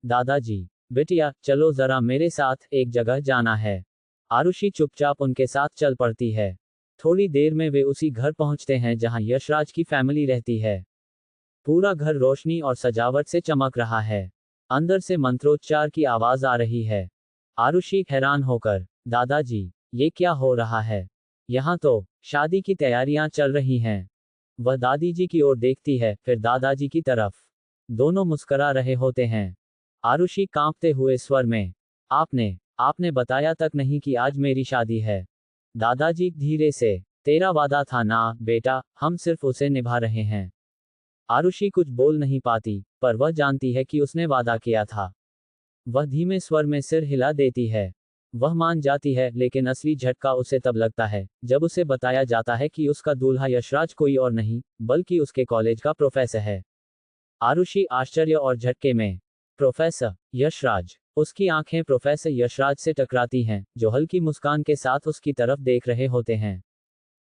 दादाजी, बिटिया, चलो जरा मेरे साथ, एक जगह जाना है। आरुषि चुपचाप उनके साथ चल पड़ती है। थोड़ी देर में वे उसी घर पहुंचते हैं जहां यशराज की फैमिली रहती है। पूरा घर रोशनी और सजावट से चमक रहा है। अंदर से मंत्रोच्चार की आवाज आ रही है। आरुषि हैरान होकर, दादाजी, ये क्या हो रहा है? यहाँ तो शादी की तैयारियां चल रही हैं। वह दादी जी की ओर देखती है, फिर दादाजी की तरफ। दोनों मुस्करा रहे होते हैं। आरुषि कांपते हुए स्वर में, आपने आपने बताया तक नहीं कि आज मेरी शादी है। दादाजी धीरे से, तेरा वादा था ना बेटा, हम सिर्फ उसे निभा रहे हैं। आरुषि कुछ बोल नहीं पाती, पर वह जानती है कि उसने वादा किया था। वह धीमे स्वर में सिर हिला देती है। वह मान जाती है, लेकिन असली झटका उसे तब लगता है जब उसे बताया जाता है कि उसका दूल्हा यशराज कोई और नहीं बल्कि उसके कॉलेज का प्रोफेसर है। आरुषि आश्चर्य और झटके में, प्रोफेसर यशराज। उसकी आंखें प्रोफेसर यशराज से टकराती हैं, जो हल्की मुस्कान के साथ उसकी तरफ देख रहे होते हैं।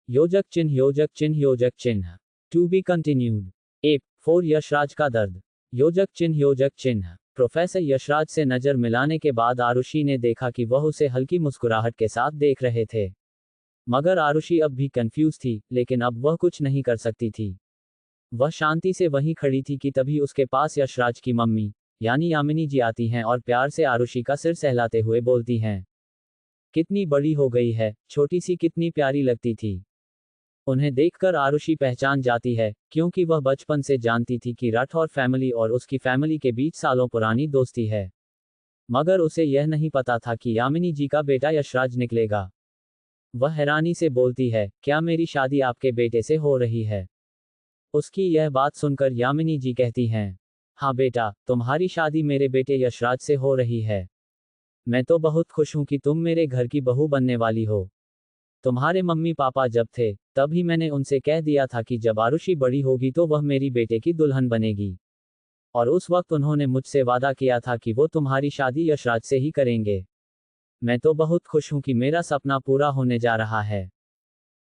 योजक चिन्ह योजक चिन्ह योजक चिन्ह। To be continued. Ep 4 Yashraj का दर्द। योजक चिन्ह योजक चिन्ह। प्रोफेसर यशराज से नजर मिलाने के बाद आरुषि ने देखा कि वह उसे हल्की मुस्कुराहट के साथ देख रहे थे। मगर आरुषि अब भी कंफ्यूज थी, लेकिन अब वह कुछ नहीं कर सकती थी। वह शांति से वहीं खड़ी थी कि तभी उसके पास यशराज की मम्मी यानी यामिनी जी आती हैं और प्यार से आरुषि का सिर सहलाते हुए बोलती हैं, कितनी बड़ी हो गई है, छोटी सी कितनी प्यारी लगती थी। उन्हें देखकर आरुषि पहचान जाती है, क्योंकि वह बचपन से जानती थी कि राठौर फैमिली और उसकी फैमिली के बीच सालों पुरानी दोस्ती है। मगर उसे यह नहीं पता था कि यामिनी जी का बेटा यशराज निकलेगा। वह हैरानी से बोलती है, क्या मेरी शादी आपके बेटे से हो रही है? उसकी यह बात सुनकर यामिनी जी कहती हैं, हाँ बेटा, तुम्हारी शादी मेरे बेटे यशराज से हो रही है। मैं तो बहुत खुश हूं कि तुम मेरे घर की बहू बनने वाली हो। तुम्हारे मम्मी पापा जब थे, तब ही मैंने उनसे कह दिया था कि जब आरुषि बड़ी होगी तो वह मेरी बेटे की दुल्हन बनेगी। और उस वक्त उन्होंने मुझसे वादा किया था कि वो तुम्हारी शादी यशराज से ही करेंगे। मैं तो बहुत खुश हूं कि मेरा सपना पूरा होने जा रहा है।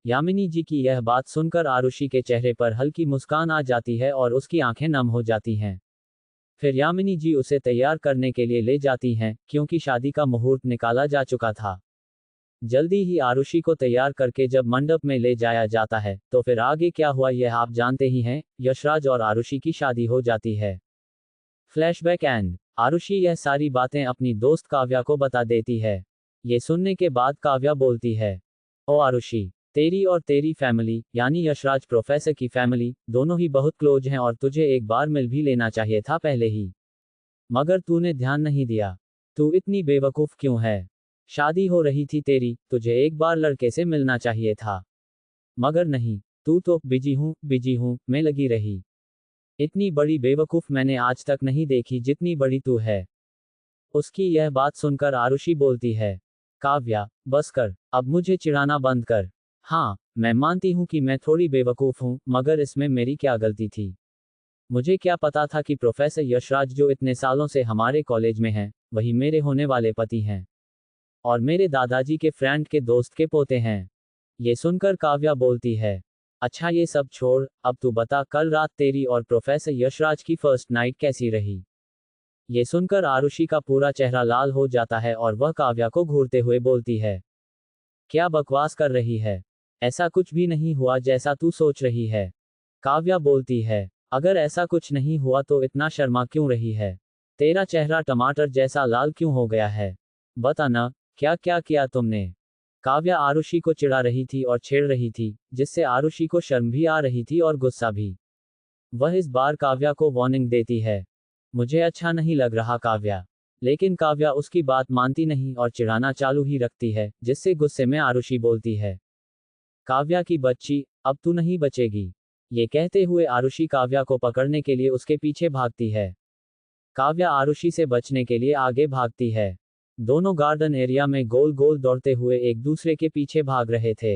यामिनी जी की यह बात सुनकर आरुषि के चेहरे पर हल्की मुस्कान आ जाती है और उसकी आंखें नम हो जाती हैं। फिर यामिनी जी उसे तैयार करने के लिए ले जाती हैं, क्योंकि शादी का मुहूर्त निकाला जा चुका था। जल्दी ही आरुषि को तैयार करके जब मंडप में ले जाया जाता है, तो फिर आगे क्या हुआ यह आप जानते ही हैं। यशराज और आरुषि की शादी हो जाती है। Flashback and. आरुषि यह सारी बातें अपनी दोस्त काव्या को बता देती है। ये सुनने के बाद काव्या बोलती है, ओ आरुषि, तेरी और तेरी फैमिली यानी यशराज प्रोफेसर की फैमिली दोनों ही बहुत क्लोज हैं और तुझे एक बार मिल भी लेना चाहिए था पहले ही। मगर तूने ध्यान नहीं दिया। तू इतनी बेवकूफ क्यों है? शादी हो रही थी तेरी, तुझे एक बार लड़के से मिलना चाहिए था। मगर नहीं, तू तो बिजी हूं में लगी रही। इतनी बड़ी बेवकूफ मैंने आज तक नहीं देखी जितनी बड़ी तू है। उसकी यह बात सुनकर आरुषि बोलती है, काव्या, बस कर, अब मुझे चिढ़ाना बंद कर। हाँ, मैं मानती हूँ कि मैं थोड़ी बेवकूफ हूँ, मगर इसमें मेरी क्या गलती थी? मुझे क्या पता था कि प्रोफेसर यशराज जो इतने सालों से हमारे कॉलेज में हैं, वही मेरे होने वाले पति हैं। और मेरे दादाजी के फ्रेंड के दोस्त के पोते हैं। ये सुनकर काव्या बोलती है, अच्छा ये सब छोड़, अब तू बता कल रात तेरी और प्रोफेसर यशराज की फर्स्ट नाइट कैसी रही? ये सुनकर आरुषि का पूरा चेहरा लाल हो जाता है और वह काव्या को घूरते हुए बोलती है, क्या बकवास कर रही है? ऐसा कुछ भी नहीं हुआ जैसा तू सोच रही है। काव्या बोलती है, अगर ऐसा कुछ नहीं हुआ तो इतना शर्मा क्यों रही है? तेरा चेहरा टमाटर जैसा लाल क्यों हो गया है? बता ना, क्या क्या किया तुमने? काव्या आरुषि को चिढ़ा रही थी और छेड़ रही थी, जिससे आरुषि को शर्म भी आ रही थी और गुस्सा भी। वह इस बार काव्या को वार्निंग देती है, मुझे अच्छा नहीं लग रहा काव्या। लेकिन काव्या उसकी बात मानती नहीं और चिढ़ाना चालू ही रखती है, जिससे गुस्से में आरुषि बोलती है, काव्या की बच्ची, अब तू नहीं बचेगी। ये कहते हुए आरुषि काव्या को पकड़ने के लिए उसके पीछे भागती है। काव्या आरुषि से बचने के लिए आगे भागती है। दोनों गार्डन एरिया में गोल गोल दौड़ते हुए एक दूसरे के पीछे भाग रहे थे।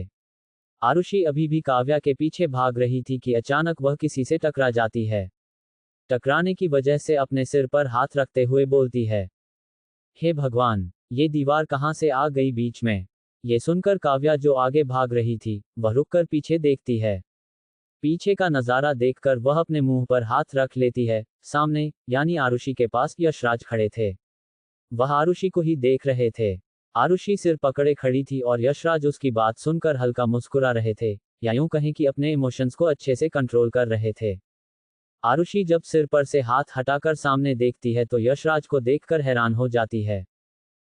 आरुषि अभी भी काव्या के पीछे भाग रही थी कि अचानक वह किसी से टकरा जाती है। टकराने की वजह से अपने सिर पर हाथ रखते हुए बोलती है, हे भगवान, ये दीवार कहाँ से आ गई बीच में? ये सुनकर काव्या जो आगे भाग रही थी, वह रुककर पीछे देखती है। पीछे का नजारा देखकर वह अपने मुंह पर हाथ रख लेती है। सामने यानी आरुषि के पास यशराज खड़े थे। वह आरुषि को ही देख रहे थे। आरुषि सिर पकड़े खड़ी थी और यशराज उसकी बात सुनकर हल्का मुस्कुरा रहे थे, या यूं कहें कि अपने इमोशंस को अच्छे से कंट्रोल कर रहे थे। आरुषि जब सिर पर से हाथ हटाकर सामने देखती है तो यशराज को देखकर हैरान हो जाती है।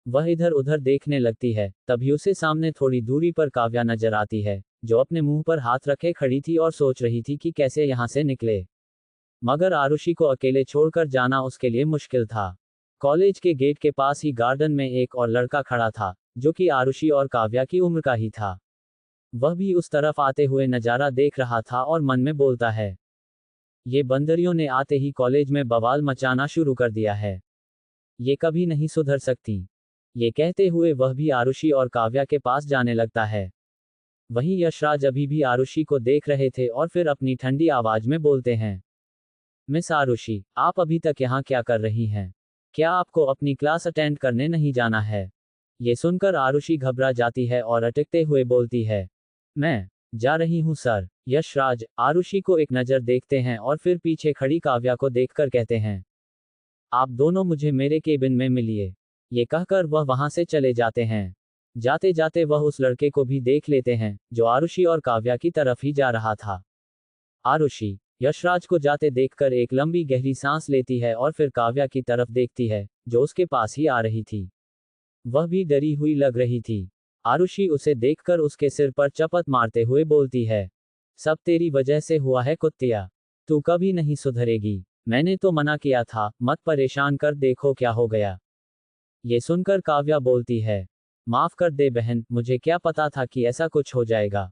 वह इधर उधर देखने लगती है, तभी उसे सामने थोड़ी दूरी पर काव्या नजर आती है, जो अपने मुंह पर हाथ रखे खड़ी थी और सोच रही थी कि कैसे यहां से निकले। मगर आरुषि को अकेले छोड़कर जाना उसके लिए मुश्किल था। कॉलेज के गेट के पास ही गार्डन में एक और लड़का खड़ा था, जो कि आरुषि और काव्या की उम्र का ही था। वह भी उस तरफ आते हुए नजारा देख रहा था और मन में बोलता है, ये बंदरियों ने आते ही कॉलेज में बवाल मचाना शुरू कर दिया है। ये कभी नहीं सुधर सकती। ये कहते हुए वह भी आरुषि और काव्या के पास जाने लगता है। वहीं यशराज अभी भी आरुषि को देख रहे थे और फिर अपनी ठंडी आवाज में बोलते हैं, मिस आरुषि, आप अभी तक यहाँ क्या कर रही हैं? क्या आपको अपनी क्लास अटेंड करने नहीं जाना है? ये सुनकर आरुषि घबरा जाती है और अटकते हुए बोलती है, मैं जा रही हूँ सर। यशराज आरुषि को एक नज़र देखते हैं और फिर पीछे खड़ी काव्या को देखकर कहते हैं, आप दोनों मुझे मेरे केबिन में मिलिए। ये कहकर वह वहां से चले जाते हैं। जाते जाते वह उस लड़के को भी देख लेते हैं, जो आरुषि और काव्या की तरफ ही जा रहा था। आरुषि यशराज को जाते देखकर एक लंबी गहरी सांस लेती है और फिर काव्या की तरफ देखती है, जो उसके पास ही आ रही थी। वह भी डरी हुई लग रही थी। आरुषि उसे देखकर उसके सिर पर चपत मारते हुए बोलती है, सब तेरी वजह से हुआ है कुत्तिया। तू कभी नहीं सुधरेगी। मैंने तो मना किया था, मत परेशान कर, देखो क्या हो गया। ये सुनकर काव्या बोलती है, माफ कर दे बहन, मुझे क्या पता था कि ऐसा कुछ हो जाएगा।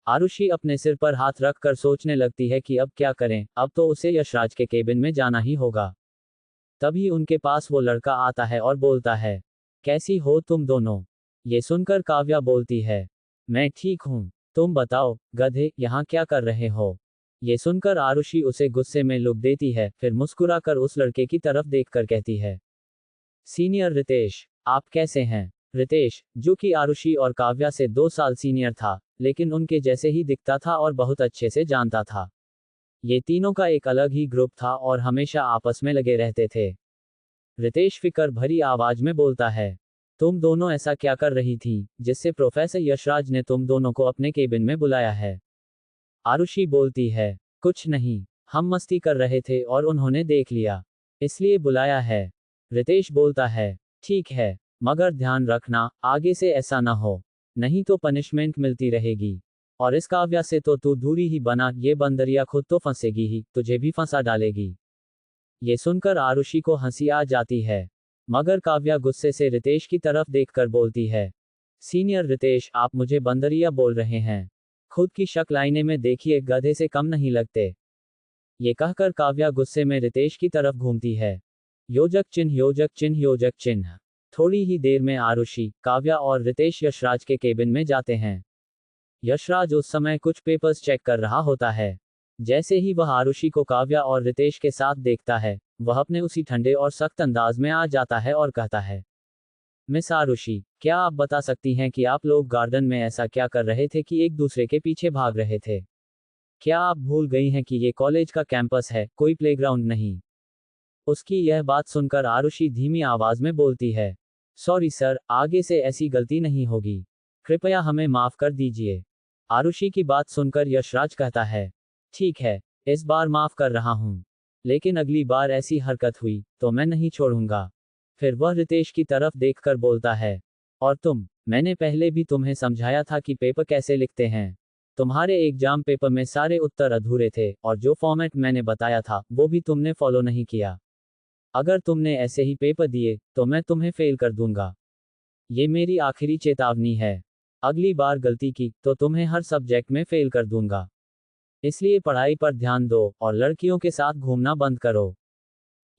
आरुषि अपने सिर पर हाथ रखकर सोचने लगती है कि अब क्या करें, अब तो उसे यशराज के केबिन में जाना ही होगा। तभी उनके पास वो लड़का आता है और बोलता है, कैसी हो तुम दोनों? ये सुनकर काव्या बोलती है, मैं ठीक हूँ, तुम बताओ गधे, यहाँ क्या कर रहे हो? ये सुनकर आरुषि उसे गुस्से में लुक देती है, फिर मुस्कुराकर उस लड़के की तरफ देखकर कहती है, सीनियर रितेश, आप कैसे हैं? रितेश, जो कि आरुषि और काव्या से 2 साल सीनियर था, लेकिन उनके जैसे ही दिखता था और बहुत अच्छे से जानता था। ये तीनों का एक अलग ही ग्रुप था और हमेशा आपस में लगे रहते थे। रितेश फिकर भरी आवाज में बोलता है, तुम दोनों ऐसा क्या कर रही थी, जिससे प्रोफेसर यशराज ने तुम दोनों को अपने केबिन में बुलाया है? आरुषि बोलती है, कुछ नहीं, हम मस्ती कर रहे थे और उन्होंने देख लिया, इसलिए बुलाया है। रितेश बोलता है, ठीक है, मगर ध्यान रखना, आगे से ऐसा ना हो, नहीं तो पनिशमेंट मिलती रहेगी। और इस काव्या से तो तू दूरी ही बना, ये बंदरिया खुद तो फंसेगी ही, तुझे भी फंसा डालेगी। ये सुनकर आरुषि को हंसी आ जाती है, मगर काव्या गुस्से से रितेश की तरफ देखकर बोलती है, सीनियर रितेश, आप मुझे बंदरिया बोल रहे हैं? खुद की शक्ल आईने में देखिए, गधे से कम नहीं लगते। ये कहकर काव्या गुस्से में रितेश की तरफ घूमती है। योजक चिन्ह, योजक चिन्ह, योजक चिन्ह। थोड़ी ही देर में आरुषि, काव्या और रितेश यशराज के केबिन में जाते हैं। यशराज उस समय कुछ पेपर्स चेक कर रहा होता है। जैसे ही वह आरुषि को काव्या और रितेश के साथ देखता है, वह अपने उसी ठंडे और सख्त अंदाज में आ जाता है और कहता है, मिस आरुषि, क्या आप बता सकती हैं कि आप लोग गार्डन में ऐसा क्या कर रहे थे कि एक दूसरे के पीछे भाग रहे थे? क्या आप भूल गई हैं कि ये कॉलेज का कैंपस है, कोई प्लेग्राउंड नहीं? उसकी यह बात सुनकर आरुषि धीमी आवाज में बोलती है, सॉरी सर, आगे से ऐसी गलती नहीं होगी, कृपया हमें माफ कर दीजिए। आरुषि की बात सुनकर यशराज कहता है, ठीक है, इस बार माफ कर रहा हूँ, लेकिन अगली बार ऐसी हरकत हुई तो मैं नहीं छोड़ूंगा। फिर वह रितेश की तरफ देखकर बोलता है, और तुम, मैंने पहले भी तुम्हें समझाया था कि पेपर कैसे लिखते हैं। तुम्हारे एग्जाम पेपर में सारे उत्तर अधूरे थे और जो फॉर्मेट मैंने बताया था वो भी तुमने फॉलो नहीं किया। अगर तुमने ऐसे ही पेपर दिए तो मैं तुम्हें फेल कर दूंगा। ये मेरी आखिरी चेतावनी है। अगली बार गलती की तो तुम्हें हर सब्जेक्ट में फेल कर दूंगा। इसलिए पढ़ाई पर ध्यान दो और लड़कियों के साथ घूमना बंद करो।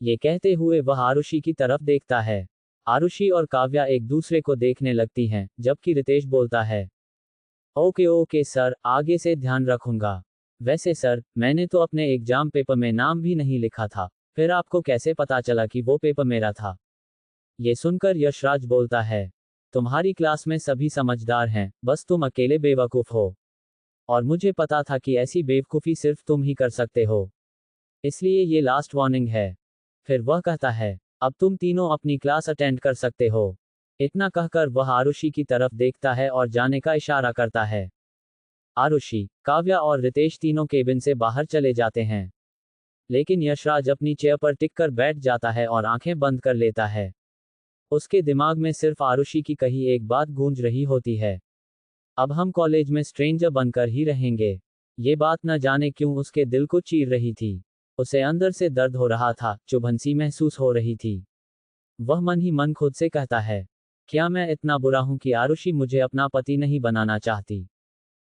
ये कहते हुए वह आरुषि की तरफ देखता है। आरुषि और काव्या एक दूसरे को देखने लगती हैं, जबकि रितेश बोलता है, ओके ओके सर, आगे से ध्यान रखूंगा। वैसे सर, मैंने तो अपने एग्जाम पेपर में नाम भी नहीं लिखा था, फिर आपको कैसे पता चला कि वो पेपर मेरा था? ये सुनकर यशराज बोलता है, तुम्हारी क्लास में सभी समझदार हैं, बस तुम अकेले बेवकूफ हो। और मुझे पता था कि ऐसी बेवकूफ़ी सिर्फ तुम ही कर सकते हो। इसलिए ये लास्ट वार्निंग है। फिर वह कहता है, अब तुम तीनों अपनी क्लास अटेंड कर सकते हो। इतना कहकर वह आरुषि की तरफ देखता है और जाने का इशारा करता है। आरुषि, काव्या और रितेश तीनों केबिन से बाहर चले जाते हैं। लेकिन यशराज अपनी चेयर पर टिककर बैठ जाता है और आंखें बंद कर लेता है। उसके दिमाग में सिर्फ आरुषि की कही एक बात गूंज रही होती है, अब हम कॉलेज में स्ट्रेंजर बनकर ही रहेंगे। ये बात न जाने क्यों उसके दिल को चीर रही थी। उसे अंदर से दर्द हो रहा था, चुभन सी महसूस हो रही थी। वह मन ही मन खुद से कहता है, क्या मैं इतना बुरा हूं कि आरुषि मुझे अपना पति नहीं बनाना चाहती।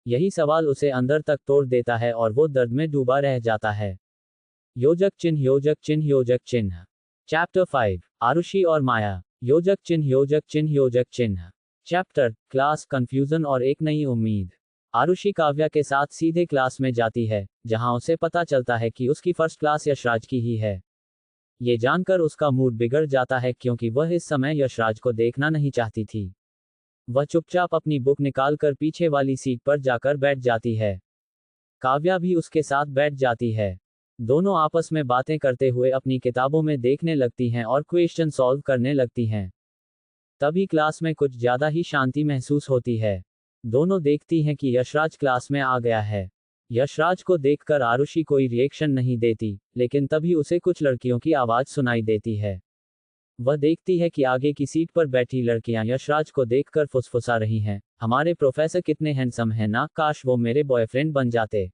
यही सवाल उसे अंदर तक तोड़ देता है और वो दर्द में डूबा रह जाता है। योजक चिन्ह योजक चिन्ह योजक चिन्ह। चैप्टर 5, आरुषि और माया। योजक चिन्ह योजक चिन्ह योजक चिन्ह। चैप्टर, क्लास, कंफ्यूजन और एक नई उम्मीद। आरुषि काव्या के साथ सीधे क्लास में जाती है, जहां उसे पता चलता है कि उसकी फर्स्ट क्लास यशराज की ही है। ये जानकर उसका मूड बिगड़ जाता है क्योंकि वह इस समय यशराज को देखना नहीं चाहती थी। वह चुपचाप अपनी बुक निकालकर पीछे वाली सीट पर जाकर बैठ जाती है। काव्या भी उसके साथ बैठ जाती है। दोनों आपस में बातें करते हुए अपनी किताबों में देखने लगती हैं और क्वेश्चन सॉल्व करने लगती हैं। तभी क्लास में कुछ ज्यादा ही शांति महसूस होती है। दोनों देखती हैं कि यशराज क्लास में आ गया है। यशराज को देखकर आरुषि कोई रिएक्शन नहीं देती, लेकिन तभी उसे कुछ लड़कियों की आवाज सुनाई देती है। वह देखती है कि आगे की सीट पर बैठी लड़कियां यशराज को देखकर फुसफुसा रही हैं, हमारे प्रोफेसर कितने हैंडसम हैं ना, काश वो मेरे बॉयफ्रेंड बन जाते।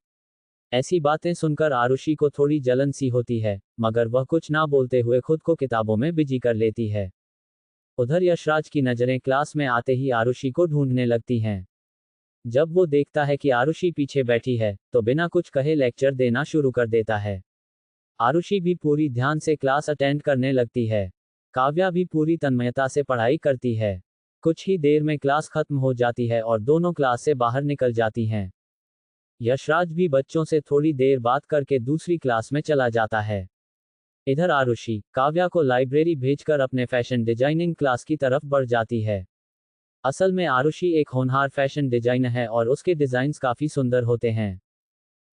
ऐसी बातें सुनकर आरुषि को थोड़ी जलन सी होती है, मगर वह कुछ ना बोलते हुए खुद को किताबों में बिजी कर लेती है। उधर यशराज की नजरें क्लास में आते ही आरुषि को ढूंढने लगती हैं। जब वो देखता है कि आरुषि पीछे बैठी है, तो बिना कुछ कहे लेक्चर देना शुरू कर देता है। आरुषि भी पूरी ध्यान से क्लास अटेंड करने लगती है। काव्या भी पूरी तन्मयता से पढ़ाई करती है। कुछ ही देर में क्लास खत्म हो जाती है और दोनों क्लास से बाहर निकल जाती हैं। यशराज भी बच्चों से थोड़ी देर बात करके दूसरी क्लास में चला जाता है। इधर आरुषि काव्या को लाइब्रेरी भेजकर अपने फैशन डिजाइनिंग क्लास की तरफ बढ़ जाती है। असल में आरुषि एक होनहार फैशन डिजाइनर है और उसके डिजाइन्स काफी सुंदर होते हैं।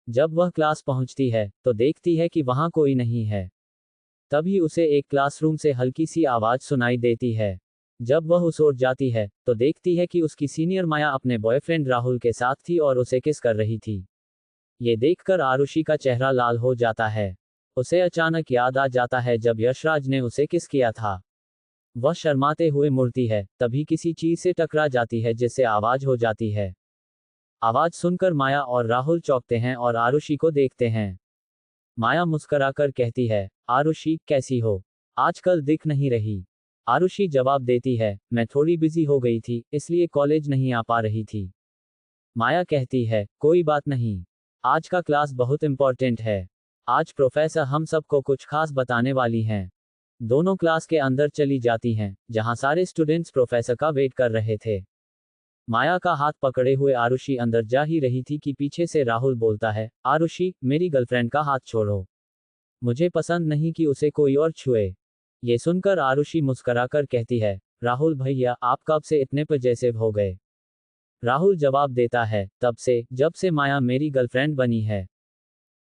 जब वह क्लास पहुंचती है, तो देखती है कि वहां कोई नहीं है। तभी उसे एक क्लासरूम से हल्की सी आवाज सुनाई देती है। जब वह उस ओर जाती है, तो देखती है कि उसकी सीनियर माया अपने बॉयफ्रेंड राहुल के साथ थी और उसे किस कर रही थी। ये देखकर आरुषि का चेहरा लाल हो जाता है। उसे अचानक याद आ जाता है जब यशराज ने उसे किस किया था। वह शर्माते हुए मुड़ती है, तभी किसी चीज से टकरा जाती है जिससे आवाज हो जाती है। आवाज सुनकर माया और राहुल चौंकते हैं और आरुषि को देखते हैं। माया मुस्कुराकर कहती है, आरुषि कैसी हो, आजकल दिख नहीं रही। आरुषि जवाब देती है, मैं थोड़ी बिजी हो गई थी, इसलिए कॉलेज नहीं आ पा रही थी। माया कहती है, कोई बात नहीं, आज का क्लास बहुत इंपॉर्टेंट है। आज प्रोफेसर हम सबको कुछ खास बताने वाली हैं। दोनों क्लास के अंदर चली जाती हैं, जहां सारे स्टूडेंट्स प्रोफेसर का वेट कर रहे थे। माया का हाथ पकड़े हुए आरुषि अंदर जा ही रही थी कि पीछे से राहुल बोलता है, आरुषि, मेरी गर्लफ्रेंड का हाथ छोड़ो। मुझे पसंद नहीं कि उसे कोई और छुए। ये सुनकर आरुषि मुस्कुराकर कहती है, राहुल भैया, आप कब से इतने पजेसिव हो गए। राहुल जवाब देता है, तब से, जब से माया मेरी गर्लफ्रेंड बनी है।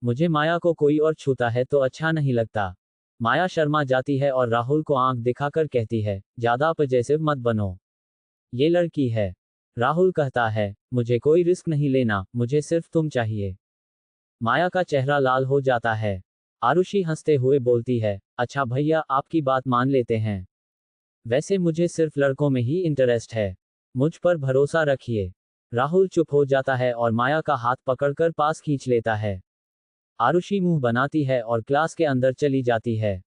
मुझे माया को कोई और छूता है तो अच्छा नहीं लगता। माया शर्मा जाती है और राहुल को आंख दिखाकर कहती है, ज्यादा पजेसिव मत बनो, ये लड़की है। राहुल कहता है, मुझे कोई रिस्क नहीं लेना, मुझे सिर्फ तुम चाहिए। माया का चेहरा लाल हो जाता है। आरुषि हंसते हुए बोलती है, अच्छा भैया, आपकी बात मान लेते हैं। वैसे मुझे सिर्फ लड़कों में ही इंटरेस्ट है, मुझ पर भरोसा रखिए। राहुल चुप हो जाता है और माया का हाथ पकड़कर पास खींच लेता है। आरुषि मुंह बनाती है और क्लास के अंदर चली जाती है।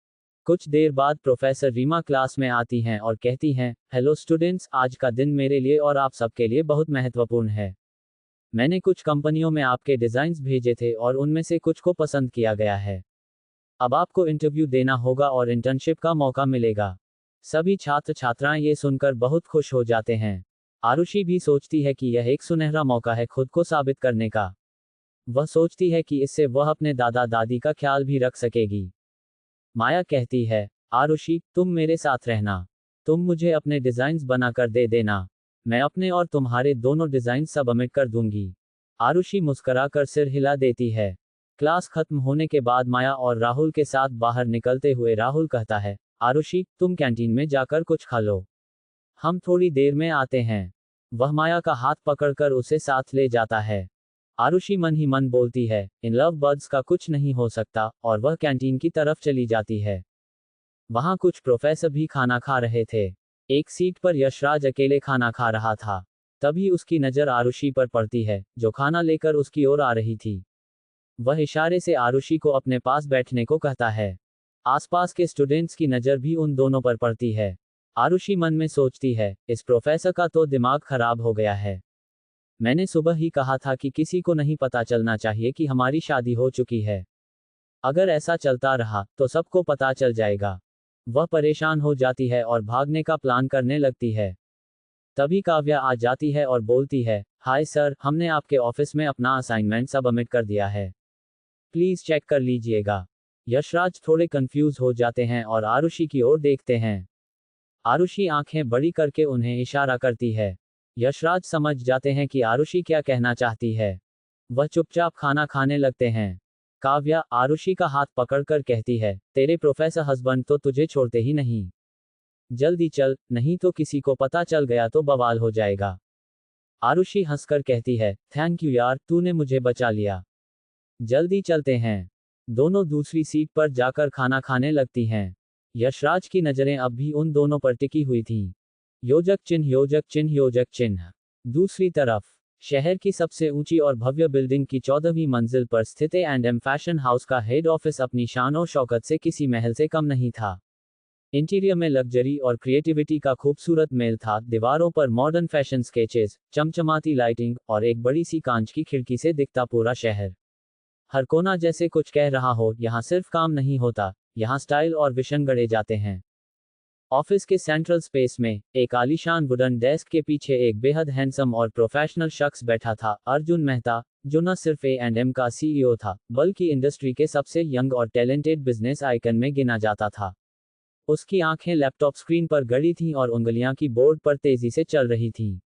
कुछ देर बाद प्रोफेसर रीमा क्लास में आती हैं और कहती हैं, हेलो स्टूडेंट्स, आज का दिन मेरे लिए और आप सबके लिए बहुत महत्वपूर्ण है। मैंने कुछ कंपनियों में आपके डिजाइन्स भेजे थे और उनमें से कुछ को पसंद किया गया है। अब आपको इंटरव्यू देना होगा और इंटर्नशिप का मौका मिलेगा। सभी छात्र छात्राएं ये सुनकर बहुत खुश हो जाते हैं। आरुषि भी सोचती है कि यह एक सुनहरा मौका है खुद को साबित करने का। वह सोचती है कि इससे वह अपने दादा दादी का ख्याल भी रख सकेगी। माया कहती है, आरुषि, तुम मेरे साथ रहना। तुम मुझे अपने डिजाइन्स बनाकर दे देना। मैं अपने और तुम्हारे दोनों डिजाइन सबमिट कर दूंगी। आरुषि मुस्कुराकर सिर हिला देती है। क्लास खत्म होने के बाद माया और राहुल के साथ बाहर निकलते हुए राहुल कहता है, आरुषि, तुम कैंटीन में जाकर कुछ खा लो। हम थोड़ी देर में आते हैं। वह माया का हाथ पकड़कर उसे साथ ले जाता है। आरुषि मन ही मन बोलती है, इन लव बर्ड्स का कुछ नहीं हो सकता, और वह कैंटीन की तरफ चली जाती है। वहां कुछ प्रोफेसर भी खाना खा रहे थे। एक सीट पर यशराज अकेले खाना खा रहा था। तभी उसकी नज़र आरुषि पर पड़ती है, जो खाना लेकर उसकी ओर आ रही थी। वह इशारे से आरुषि को अपने पास बैठने को कहता है। आसपास के स्टूडेंट्स की नज़र भी उन दोनों पर पड़ती है। आरुषि मन में सोचती है, इस प्रोफेसर का तो दिमाग खराब हो गया है। मैंने सुबह ही कहा था कि किसी को नहीं पता चलना चाहिए कि हमारी शादी हो चुकी है। अगर ऐसा चलता रहा तो सबको पता चल जाएगा। वह परेशान हो जाती है और भागने का प्लान करने लगती है। तभी काव्या आ जाती है और बोलती है, हाय सर, हमने आपके ऑफिस में अपना असाइनमेंट सबमिट कर दिया है। प्लीज चेक कर लीजिएगा। यशराज थोड़े कंफ्यूज हो जाते हैं और आरुषि की ओर देखते हैं। आरुषि आंखें बड़ी करके उन्हें इशारा करती है। यशराज समझ जाते हैं कि आरुषि क्या कहना चाहती है। वह चुपचाप खाना खाने लगते हैं। काव्या आरुषि का हाथ पकड़कर कहती है, तेरे प्रोफेसर हस्बैंड तो तुझे छोड़ते ही नहीं। जल्दी चल, नहीं तो किसी को पता चल गया तो बवाल हो जाएगा। आरुषि हंसकर कहती है, थैंक यू यार, तूने मुझे बचा लिया। जल्दी चलते हैं। दोनों दूसरी सीट पर जाकर खाना खाने लगती हैं। यशराज की नजरें अब भी उन दोनों पर टिकी हुई थीं। योजक चिन्ह, योजक चिन्ह, योजक चिन्ह। दूसरी तरफ शहर की सबसे ऊंची और भव्य बिल्डिंग की 14वीं मंजिल पर स्थित A&M फैशन हाउस का हेड ऑफिस अपनी शान और शौकत से किसी महल से कम नहीं था। इंटीरियर में लग्जरी और क्रिएटिविटी का खूबसूरत मेल था। दीवारों पर मॉडर्न फैशन स्केचेस, चमचमाती लाइटिंग और एक बड़ी सी कांच की खिड़की से दिखता पूरा शहर। हर कोना जैसे कुछ कह रहा हो, यहाँ सिर्फ काम नहीं होता, यहाँ स्टाइल और विजन गढ़े जाते हैं। ऑफिस के सेंट्रल स्पेस में एक आलीशान वुडन डेस्क के पीछे एक बेहद हैंडसम और प्रोफेशनल शख्स बैठा था, अर्जुन मेहता, जो न सिर्फ A&M का CEO था, बल्कि इंडस्ट्री के सबसे यंग और टैलेंटेड बिजनेस आइकन में गिना जाता था। उसकी आंखें लैपटॉप स्क्रीन पर गड़ी थीं और उंगलियां कीबोर्ड पर तेजी से चल रही थीं।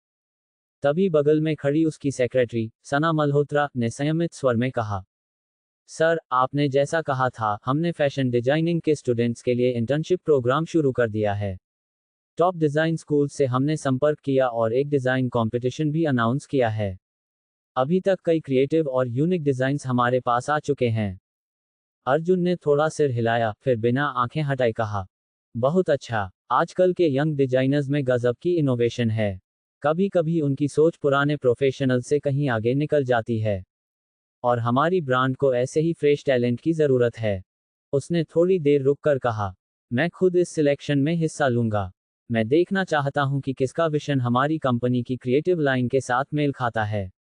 तभी बगल में खड़ी उसकी सेक्रेटरी सना मल्होत्रा ने संयमित स्वर में कहा, सर, आपने जैसा कहा था, हमने फैशन डिजाइनिंग के स्टूडेंट्स के लिए इंटर्नशिप प्रोग्राम शुरू कर दिया है। टॉप डिजाइन स्कूल से हमने संपर्क किया और एक डिजाइन कंपटीशन भी अनाउंस किया है। अभी तक कई क्रिएटिव और यूनिक डिजाइन्स हमारे पास आ चुके हैं। अर्जुन ने थोड़ा सिर हिलाया, फिर बिना आंखें हटाए कहा, बहुत अच्छा, आजकल के यंग डिजाइनर्स में गजब की इनोवेशन है। कभी कभी उनकी सोच पुराने प्रोफेशनल से कहीं आगे निकल जाती है। और हमारी ब्रांड को ऐसे ही फ्रेश टैलेंट की ज़रूरत है। उसने थोड़ी देर रुककर कहा, मैं खुद इस सिलेक्शन में हिस्सा लूंगा। मैं देखना चाहता हूं कि किसका विजन हमारी कंपनी की क्रिएटिव लाइन के साथ मेल खाता है।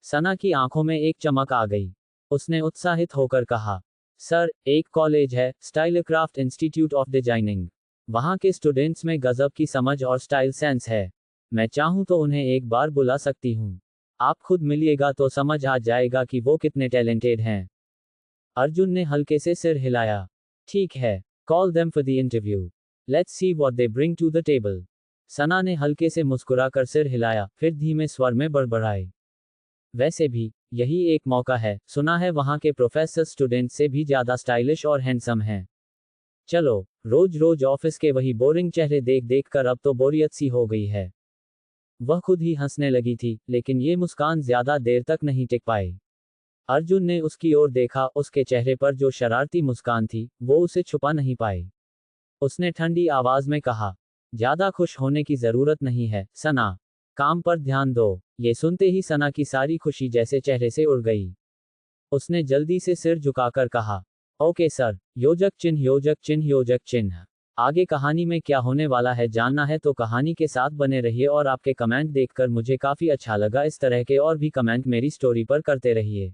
सना की आंखों में एक चमक आ गई। उसने उत्साहित होकर कहा, सर, एक कॉलेज है, स्टाइलक्राफ्ट इंस्टीट्यूट ऑफ डिजाइनिंग। वहां के स्टूडेंट्स में गजब की समझ और स्टाइल सेंस है। मैं चाहूं तो उन्हें एक बार बुला सकती हूं। आप खुद मिलिएगा तो समझ आ जाएगा कि वो कितने टैलेंटेड हैं। अर्जुन ने हल्के से सिर हिलाया। ठीक है, call them for the interview. Let's see what they bring to the table. Sana ने हल्के से मुस्कुराकर सिर हिलाया, फिर धीमे स्वर में बड़बड़ाई, वैसे भी यही एक मौका है, सुना है वहां के प्रोफेसर स्टूडेंट से भी ज्यादा स्टाइलिश और हैंडसम हैं। चलो, रोज रोज ऑफिस के वही बोरिंग चेहरे देख देख कर अब तो बोरियत सी हो गई है। वह खुद ही हंसने लगी थी, लेकिन ये मुस्कान ज्यादा देर तक नहीं टिक पाई। अर्जुन ने उसकी ओर देखा, उसके चेहरे पर जो शरारती मुस्कान थी, वो उसे छुपा नहीं पाई। उसने ठंडी आवाज में कहा, ज्यादा खुश होने की जरूरत नहीं है, सना। काम पर ध्यान दो। ये सुनते ही सना की सारी खुशी जैसे चेहरे से उड़ गई। उसने जल्दी से सिर झुकाकर कहा, ओके सर। योजक चिन्ह, योजक चिन्ह, योजक चिन्ह। आगे कहानी में क्या होने वाला है जानना है तो कहानी के साथ बने रहिए और आपके कमेंट देखकर मुझे काफी अच्छा लगा। इस तरह के और भी कमेंट मेरी स्टोरी पर करते रहिए।